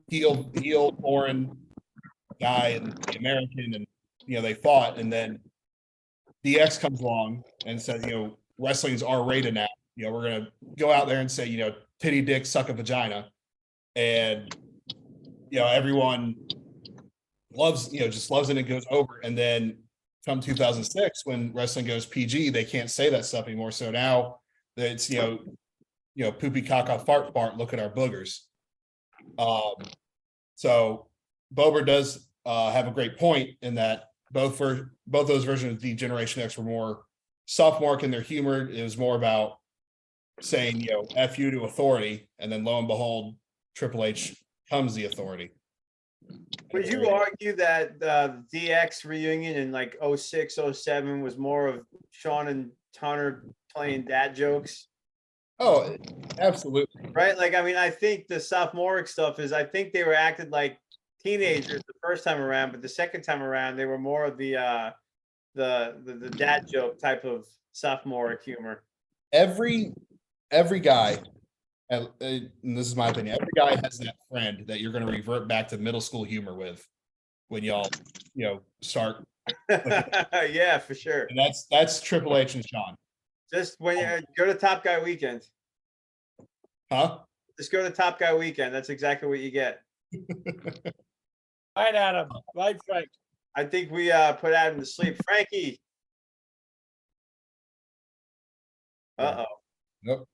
heel foreign guy and the American, and they fought, and then DX comes along and says, wrestling's R-rated now. We're gonna go out there and say, titty, dick, suck a vagina, and everyone loves, just loves it and goes over. And then come 2006, when wrestling goes PG, they can't say that stuff anymore. So now it's poopy caca fart, look at our boogers. So Bober does have a great point in that both those versions of D-Generation X were more sophomoric in their humor. It was more about saying, F you to authority, and then lo and behold, Triple H comes the authority. Would you argue that the DX reunion in like 06, 07 was more of Sean and Tunner playing dad jokes? Oh, absolutely. Right? Like, I mean, I think the sophomoric stuff is, I think they were acted like teenagers the first time around, but the second time around, they were more of the dad joke type of sophomoric humor. Every guy, and this is my opinion, every guy has that friend that you're going to revert back to middle school humor with when y'all, start. Yeah, for sure. And that's Triple H and Sean. Just when you go to Top Guy Weekend. Huh? Just go to Top Guy Weekend. That's exactly what you get. Right, Adam. Right, Frank. I think we put Adam to sleep. Frankie. Uh-oh. Nope.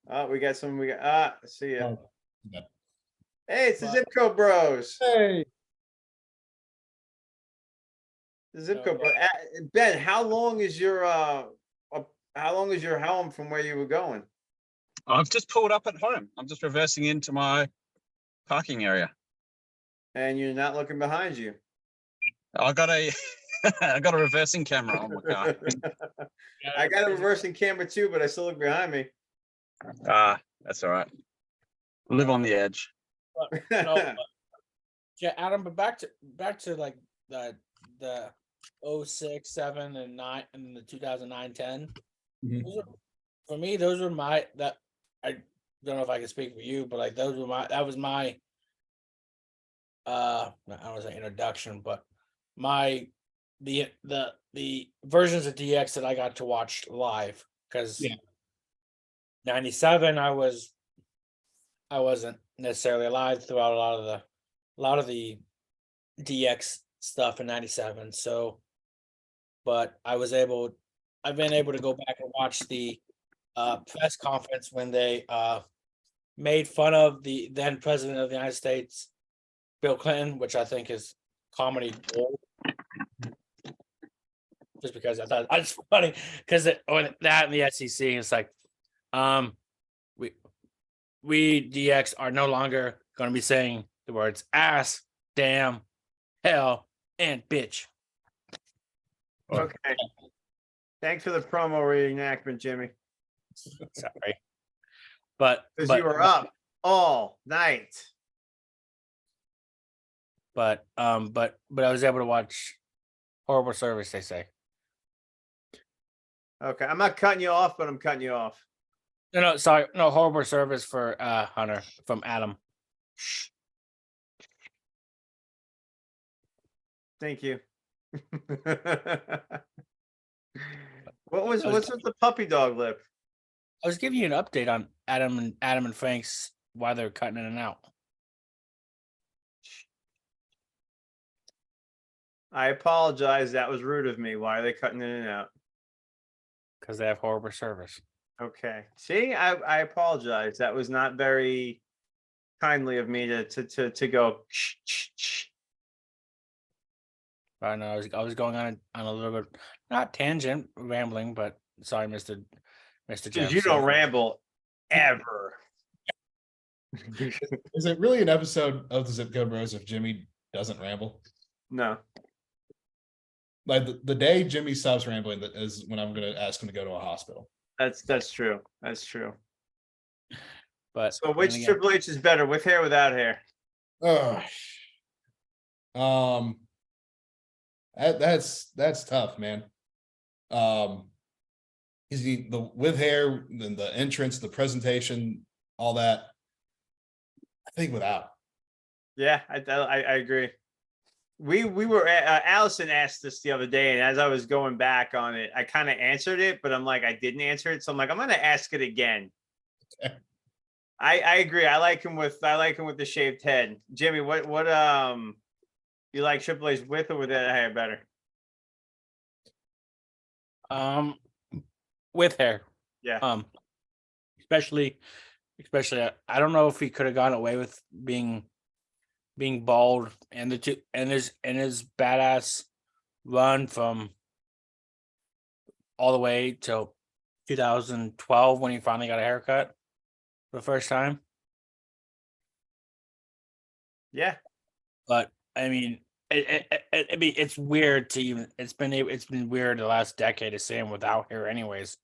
Oh, we got see ya. Oh, yeah. Hey, it's the Zipco Bros. Hey. The Zipco Bros. Ben, how long is your home from where you were going? I've just pulled up at home. I'm just reversing into my parking area. And you're not looking behind you. I got a reversing camera on my car. I got a reversing camera too, but I still look behind me. That's all right. Live on the edge. Yeah, Adam. But back to like the 06, 07, and 9, and the 2009, 10. Mhm. For me, those were my that I don't know if I can speak for you, but like those were that was my I don't want to say introduction, but my the versions of DX that I got to watch live because Yeah. 97 I wasn't necessarily alive throughout a lot of the DX stuff in 97. So but I've been able to go back and watch the press conference when they made fun of the then president of the United States, Bill Clinton, which I think is comedy gold. Just because I thought it's funny because that and the SEC, it's like, we DX are no longer going to be saying the words ass, damn, hell, and bitch. Okay. Thanks for the promo reenactment, Jimmy. Sorry, but Because you were up all night. but I was able to watch Horrible Service. They say. Okay, I'm not cutting you off, but I'm cutting you off. No, sorry, no Horrible Service for Hunter from Adam. Thank you. What's with the puppy dog lip? I was giving you an update on Adam and Frank's why they're cutting in and out. I apologize. That was rude of me. Why are they cutting in and out? Because they have Horrible Service. Okay. See, I apologize. That was not very kindly of me to go. I know I was going on a little bit not tangent rambling, but sorry, Mr. Because you don't ramble ever. Is it really an episode of the Zip Code Bros if Jimmy doesn't ramble? No. Like the day Jimmy stops rambling, that is when I'm going to ask him to go to a hospital. That's true. That's true. But so which Triple H is better, with hair or without hair? That's tough, man. Is he the with hair, then the entrance, the presentation, all that? I think without. Yeah, I agree. We were Allison asked this the other day, and as I was going back on it, I kind of answered it, but I'm like I didn't answer it, so I'm like I'm gonna ask it again. Okay. I agree. I like him with the shaved head. Jimmy, what you like Triple H with or without hair better? With hair. Yeah. Especially I don't know if he could have gone away with being bald and his badass run from all the way till 2012 when he finally got a haircut for the first time. Yeah. But I mean, it's weird to even. It's been weird the last decade to see him without hair. Anyways,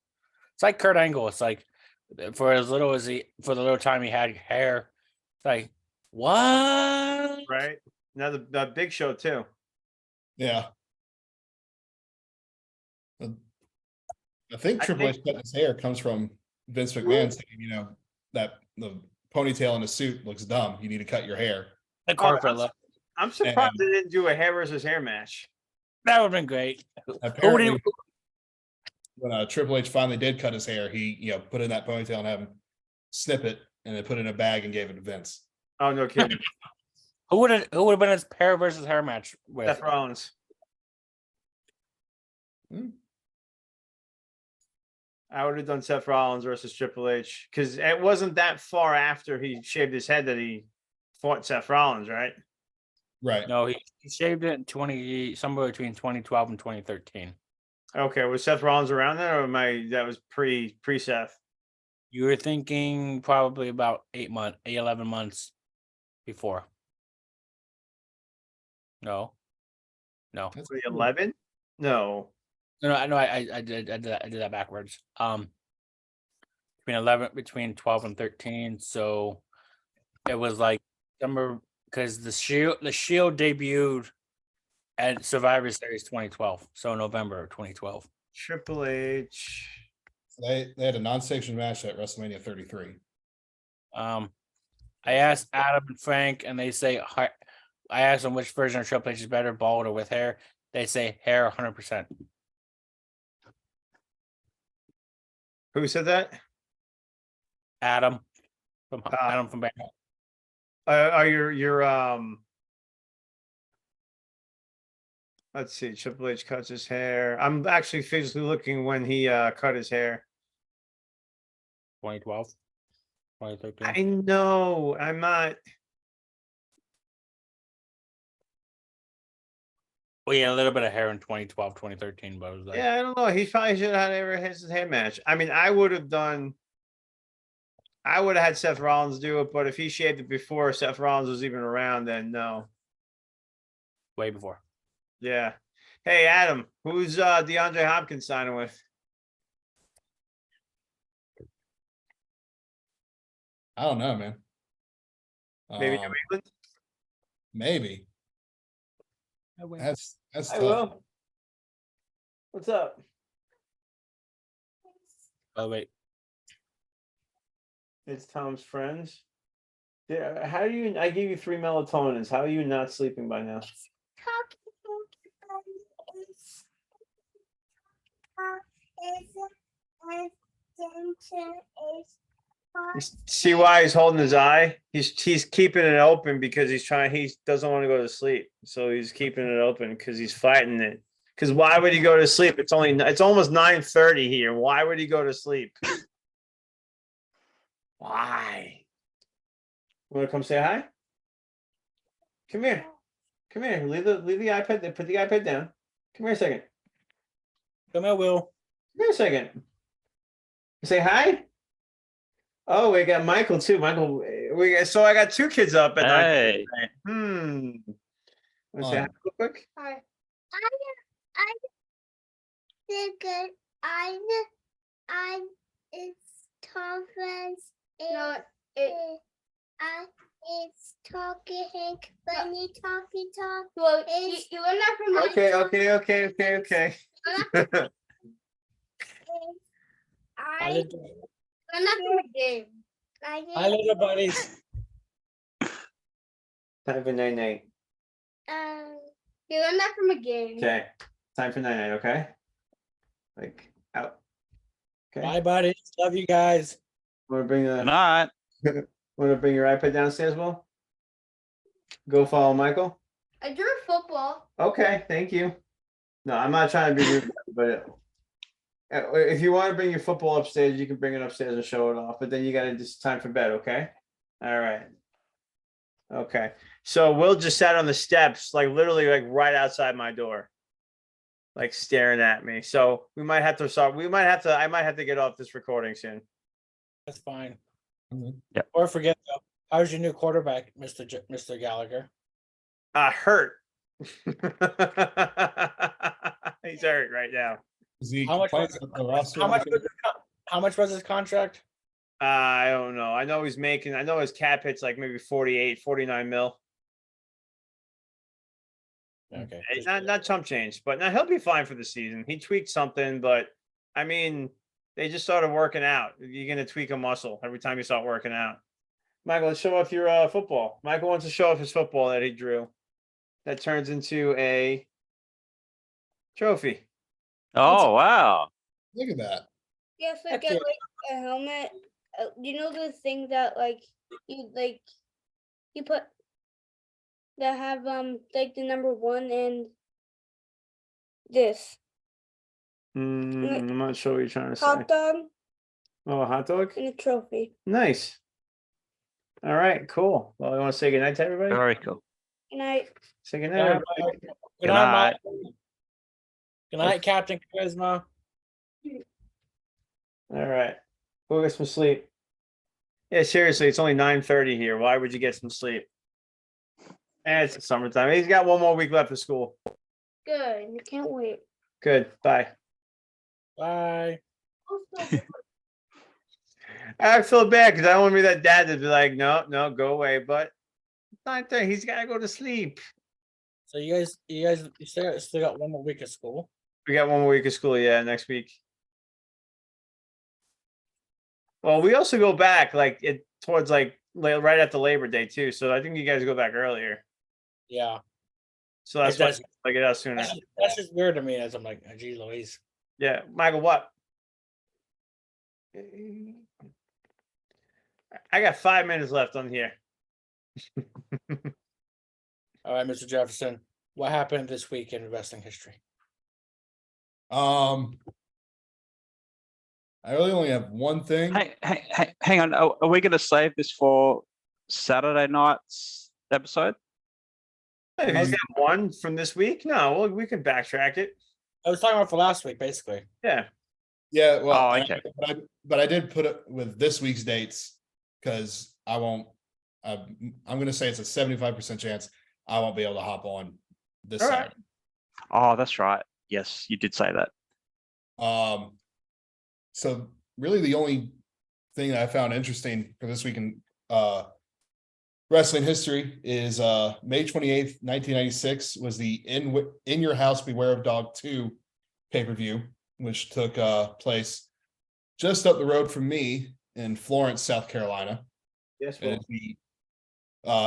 it's like Kurt Angle. It's like for the little time he had hair, it's like what? Right. Now the Big Show too. Yeah. I think Triple H cutting his hair comes from Vince McMahon saying, that the ponytail in a suit looks dumb. You need to cut your hair. The corporate look. I'm surprised they didn't do a hair versus hair match. That would have been great. Apparently, when Triple H finally did cut his hair, he put in that ponytail and had him snip it and then put it in a bag and gave it to Vince. Oh, no kidding. Who would have been his hair versus hair match with? Seth Rollins. I would have done Seth Rollins versus Triple H because it wasn't that far after he shaved his head that he fought Seth Rollins, right? Right. No, he shaved it in somewhere between 2012 and 2013. Okay, was Seth Rollins around there, or that was pre Seth? You were thinking probably about 11 months before. No. 2011? No. No, I did that backwards. Between 12 and 13. So it was like summer because the Shield debuted And Survivor Series 2012. So November of 2012. Triple H. They had a non-sanctioned match at WrestleMania 33. I asked Adam and Frank, and they say I asked them which version of Triple H is better, bald or with hair. They say hair 100%. Who said that? Adam from Bama. Are your let's see, Triple H cuts his hair. I'm actually physically looking when he cut his hair. 2012, 2013. I know, I'm not. Well, yeah, a little bit of hair in 2012, 2013, but it was like, Yeah, I don't know. He probably should have had his hair match. I mean, I would have had Seth Rollins do it, but if he shaved it before Seth Rollins was even around, then no. way before. Yeah. Hey, Adam, who's DeAndre Hopkins signing with? I don't know, man. Maybe New England? Maybe. That's I tough. will. What's up? Oh, wait. It's Tom's friends. Yeah, how do you? I gave you 3 melatonins. How are you not sleeping by now? You see why he's holding his eye? He's keeping it open because he doesn't want to go to sleep. So he's keeping it open because he's fighting it. Because why would he go to sleep? It's almost 9:30 here. Why would he go to sleep? Why? Want to come say hi? Come here. Come here. Leave the iPad. Put the iPad down. Come here a second. Come here, Will. Come here a second. Say hi. Oh, we got Michael too. Michael, so I got 2 kids up at night. Want to say hi real quick? Hi. I figured it's Thomas. Not it. It's talking funny talking talk. Well, you learn that from my Okay. Hi, little, learn that from a game. hi, little buddies. Time for night. You learn that from a game. Okay. Time for night. Okay. Like out. Okay. Bye, buddies. Love you guys. Want to bring Not. Want to bring your iPad downstairs, Will? Go follow Michael. I drew football. Okay, thank you. No, I'm not trying to be rude, but if you want to bring your football upstairs, you can bring it upstairs and show it off. But then you got to just time for bed, okay? All right. Okay. So Will just sat on the steps, like literally, like right outside my door, like staring at me. So we might have to start. I might have to get off this recording soon. That's fine. Yep. Or forget though. How's your new quarterback, Mr. Gallagher? Hurt. He's hurt right now. How much was his contract? I don't know. I know his cap hits like maybe 48, 49 mil. Okay. It's not chump change, but now he'll be fine for the season. He tweaked something, but I mean, they just started working out. You're going to tweak a muscle every time you start working out. Michael, let's show off your football. Michael wants to show off his football that he drew. That turns into a trophy. Oh, wow. Look at that. Yes, I Heck get yeah. like a helmet. You know the thing that you put that have like the number 1 and this I'm not sure what you're trying to say. hot dog Oh, a hot dog? and a trophy. Nice. All right, cool. Well, I want to say goodnight to everybody. Very cool. And I Say goodnight, everybody. Good night, night. Mike. Good night, Captain Charisma. All right. Go get some sleep. Yeah, seriously, it's only 9:30 here. Why would you get some sleep? And it's summertime. He's got 1 more week left of school. good. I can't wait. Good. Bye. Bye. I feel bad because I don't want to be that dad to be like, no, go away. But it's 9:30. He's got to go to sleep. So you still got one more week of school. We got one more week of school, yeah, next week. Well, we also go back like towards like right after Labor Day too. So I think you guys go back earlier. Yeah. So that's why I get out sooner. That's just weird to me. As I'm like, gee, Louise. Yeah, Michael, what? I got 5 minutes left on here. All right, Mr. Jefferson, what happened this week in wrestling history? I really only have one thing. Hang on. Are we going to save this for Saturday night's episode? If he's got one from this week, no, we can backtrack it. I was talking about for last week, basically. Yeah. Yeah, well, okay. But I did put it with this week's dates because I won't. I'm going to say it's a 75% chance I won't be able to hop on this All right. Saturday. Oh, that's right. Yes, you did say that. So really the only thing that I found interesting for this week in wrestling history is May 28th, 1996 was the In Your House Beware of Dog 2 pay-per-view, which took place just up the road from me in Florence, South Carolina. Yes, and it's the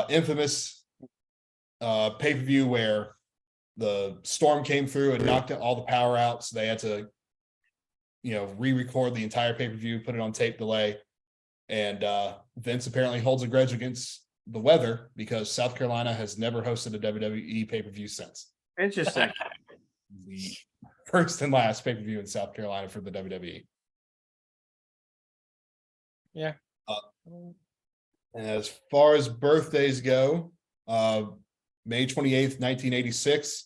infamous pay-per-view where the storm came through and knocked all the power out, so they had to re-record the entire pay-per-view, put it on tape delay, and Vince apparently holds a grudge against the weather because South Carolina has never hosted a WWE pay-per-view since. Interesting. The first and last pay-per-view in South Carolina for the WWE. Yeah. And as far as birthdays go, May 28th, 1986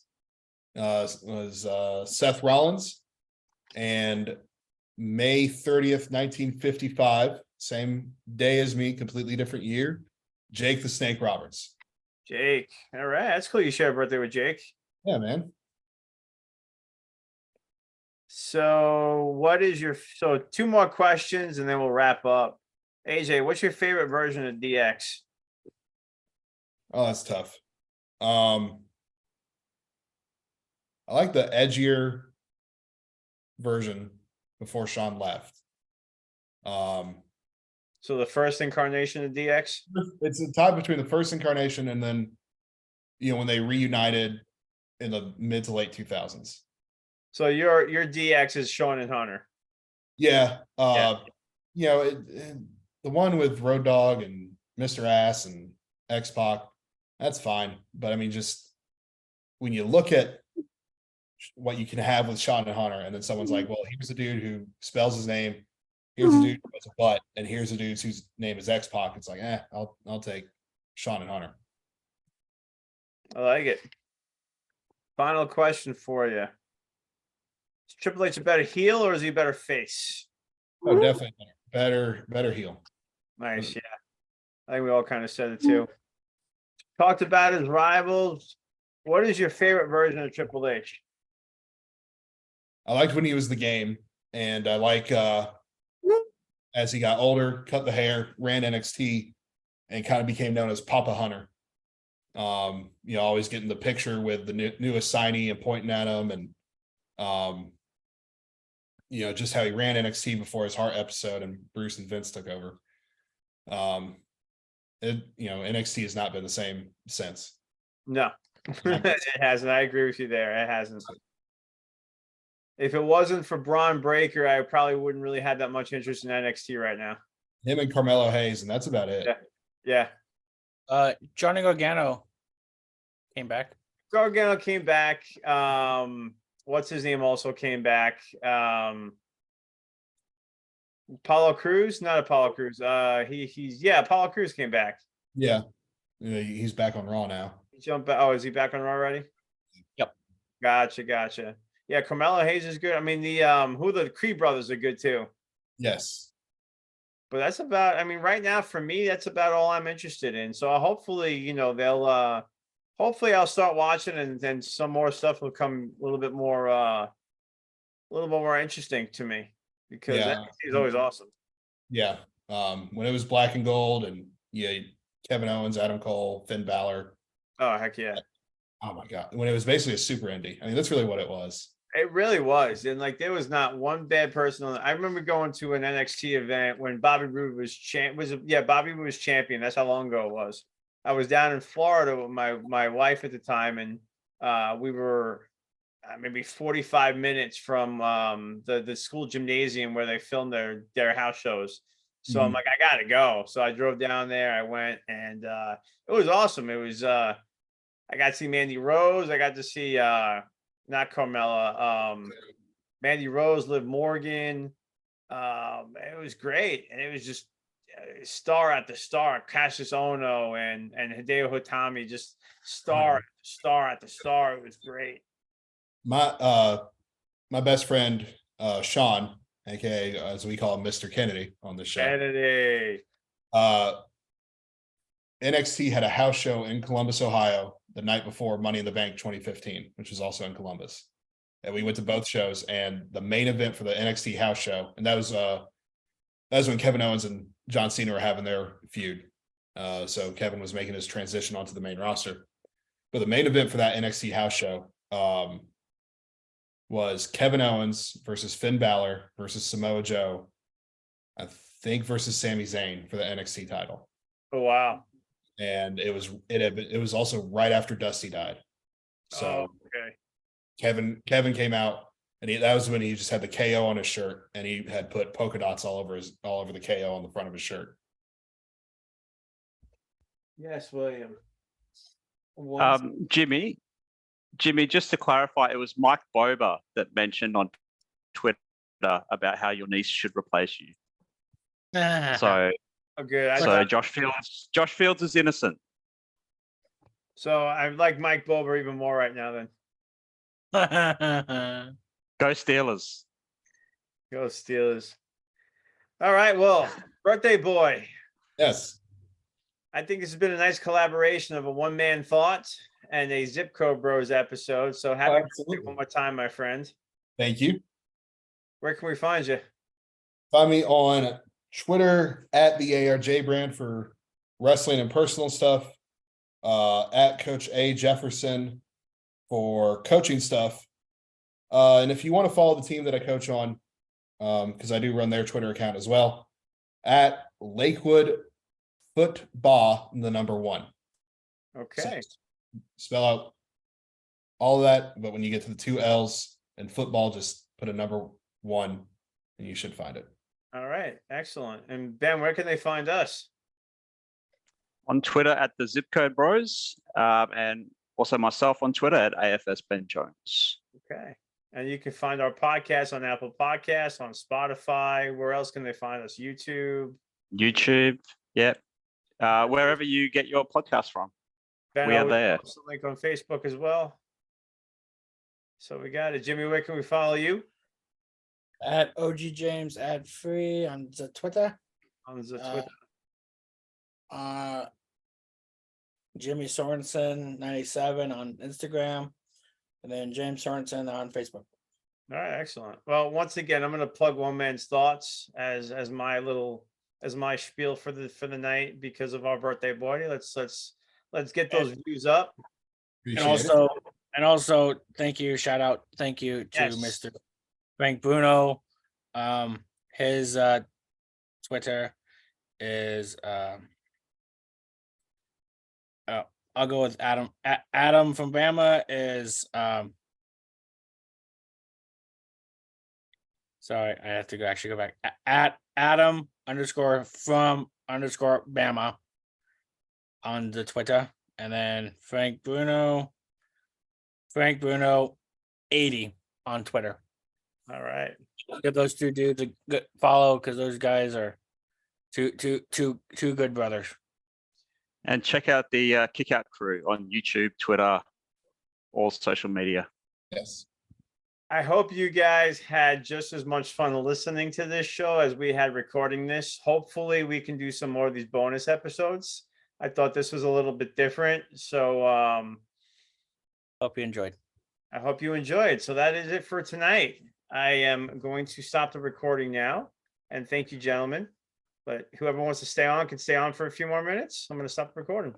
was Seth Rollins, and May 30th, 1955, same day as me, completely different year, Jake the Snake Roberts. Jake. All right. That's cool. You share a birthday with Jake. Yeah, man. So two more questions and then we'll wrap up. AJ, what's your favorite version of DX? Oh, that's tough. I like the edgier version before Sean left. So the first incarnation of DX? It's a tie between the first incarnation and then, when they reunited in the mid to late 2000s. So your DX is Sean and Hunter. Yeah. The one with Road Dogg and Mr. Ass and X-Pac, that's fine. But I mean, just when you look at what you can have with Sean and Hunter, and then someone's like, well, here's a dude who spells his name, here's a dude who has a butt, and here's a dude whose name is X-Pac. It's like, I'll take Sean and Hunter. I like it. Final question for you. Is Triple H a better heel or is he a better face? Oh, definitely better heel. Nice, yeah. I think we all kind of said it too. Talked about his rivals. What is your favorite version of Triple H? I liked when he was the Game, and I like as he got older, cut the hair, ran NXT, and kind of became known as Papa Hunter. Always getting the picture with the newest signee and pointing at him, and just how he ran NXT before his heart episode and Bruce and Vince took over. NXT has not been the same since. No, it hasn't. I agree with you there. It hasn't. If it wasn't for Braun Breaker, I probably wouldn't really have that much interest in NXT right now. Him and Carmelo Hayes, and that's about it. Yeah. Johnny Gargano came back. Gargano came back. What's his name also came back? Apollo Crews? Not Apollo Crews. Apollo Crews came back. Yeah. He's back on Raw now. Is he back on Raw already? Yep. Gotcha. Yeah, Carmelo Hayes is good. I mean, the Creed brothers are good too. Yes. But that's about, right now for me, that's about all I'm interested in. So hopefully, they'll hopefully I'll start watching and then some more stuff will come a little bit more interesting to me because NXT is always awesome. Yeah. When it was Black and Gold and Kevin Owens, Adam Cole, Finn Balor. Oh, heck yeah. Oh my God. When it was basically a super indie. I mean, that's really what it was. It really was. And like there was not one bad person on. I remember going to an NXT event when Bobby Roode was Bobby Roode was champion. That's how long ago it was. I was down in Florida with my wife at the time, and we were maybe 45 minutes from the school gymnasium where they filmed their house shows. So I'm like, I gotta go. So I drove down there. I went, and it was awesome. It was I got to see Mandy Rose. I got to see not Carmella, Mandy Rose, Liv Morgan. It was great, and it was just star after star. Cassius Ono and Hideo Hitami, just star after star. It was great. My best friend Sean, aka as we call him, Mr. Kennedy on the show. Kennedy. NXT had a house show in Columbus, Ohio, the night before Money in the Bank 2015, which was also in Columbus. And we went to both shows, and the main event for the NXT house show, and that was when Kevin Owens and John Cena were having their feud. So Kevin was making his transition onto the main roster. But the main event for that NXT house show was Kevin Owens versus Finn Balor versus Samoa Joe, I think versus Sami Zayn for the NXT title. Oh wow. And it was also right after Dusty died. So okay. Kevin came out, and that was when he just had the KO on his shirt, and he had put polka dots all over the KO on the front of his shirt. Yes, William. Jimmy, just to clarify, it was Mike Boba that mentioned on Twitter about how your niece should replace you. So, okay. So Josh Fields is innocent. So I like Mike Bober even more right now then. Go Steelers. Go Steelers. All right. Well, birthday boy. Yes. I think this has been a nice collaboration of a one-man thought and a Zip Code Bros episode. So happy birthday one more time, my friend. Thank you. Where can we find you? Find me on Twitter at the ARJ brand for wrestling and personal stuff. At Coach A Jefferson for coaching stuff. And if you want to follow the team that I coach on, because I do run their Twitter account as well, at Lakewood Football, the number 1. Okay. So, spell out all of that, but when you get to the 2 L's and football, just put a number 1 and you should find it. All right. Excellent. And Ben, where can they find us? On Twitter at the Zip Code Bros, and also myself on Twitter at AFS Ben Jones. Okay. And you can find our podcast on Apple Podcasts, on Spotify. Where else can they find us? YouTube. Yep. Wherever you get your podcast from. Ben, we are there. Post a link on Facebook as well. So we got it. Jimmy, where can we follow you? At OG James ad free on the Twitter. On the Twitter. Jimmy Sorensen 97 on Instagram, and then James Sorensen on Facebook. All right, excellent. Well, once again, I'm going to plug One Man's Thoughts as my spiel for the night because of our birthday boy. Let's get those views up. And also thank you to Mr. Frank Bruno. His Twitter is I'll go with Adam. Adam from Bama is sorry, I have to actually go back. At Adam _from _Bama on the Twitter, and then Frank Bruno 80 on Twitter. All right. Give those two dudes a good follow because those guys are two good brothers. And check out the Kick Out Crew on YouTube, Twitter, all social media. Yes. I hope you guys had just as much fun listening to this show as we had recording this. Hopefully we can do some more of these bonus episodes. I thought this was a little bit different. So hope you enjoyed. I hope you enjoyed. So that is it for tonight. I am going to stop the recording now. And thank you, gentlemen. But whoever wants to stay on can stay on for a few more minutes. I'm going to stop the recording.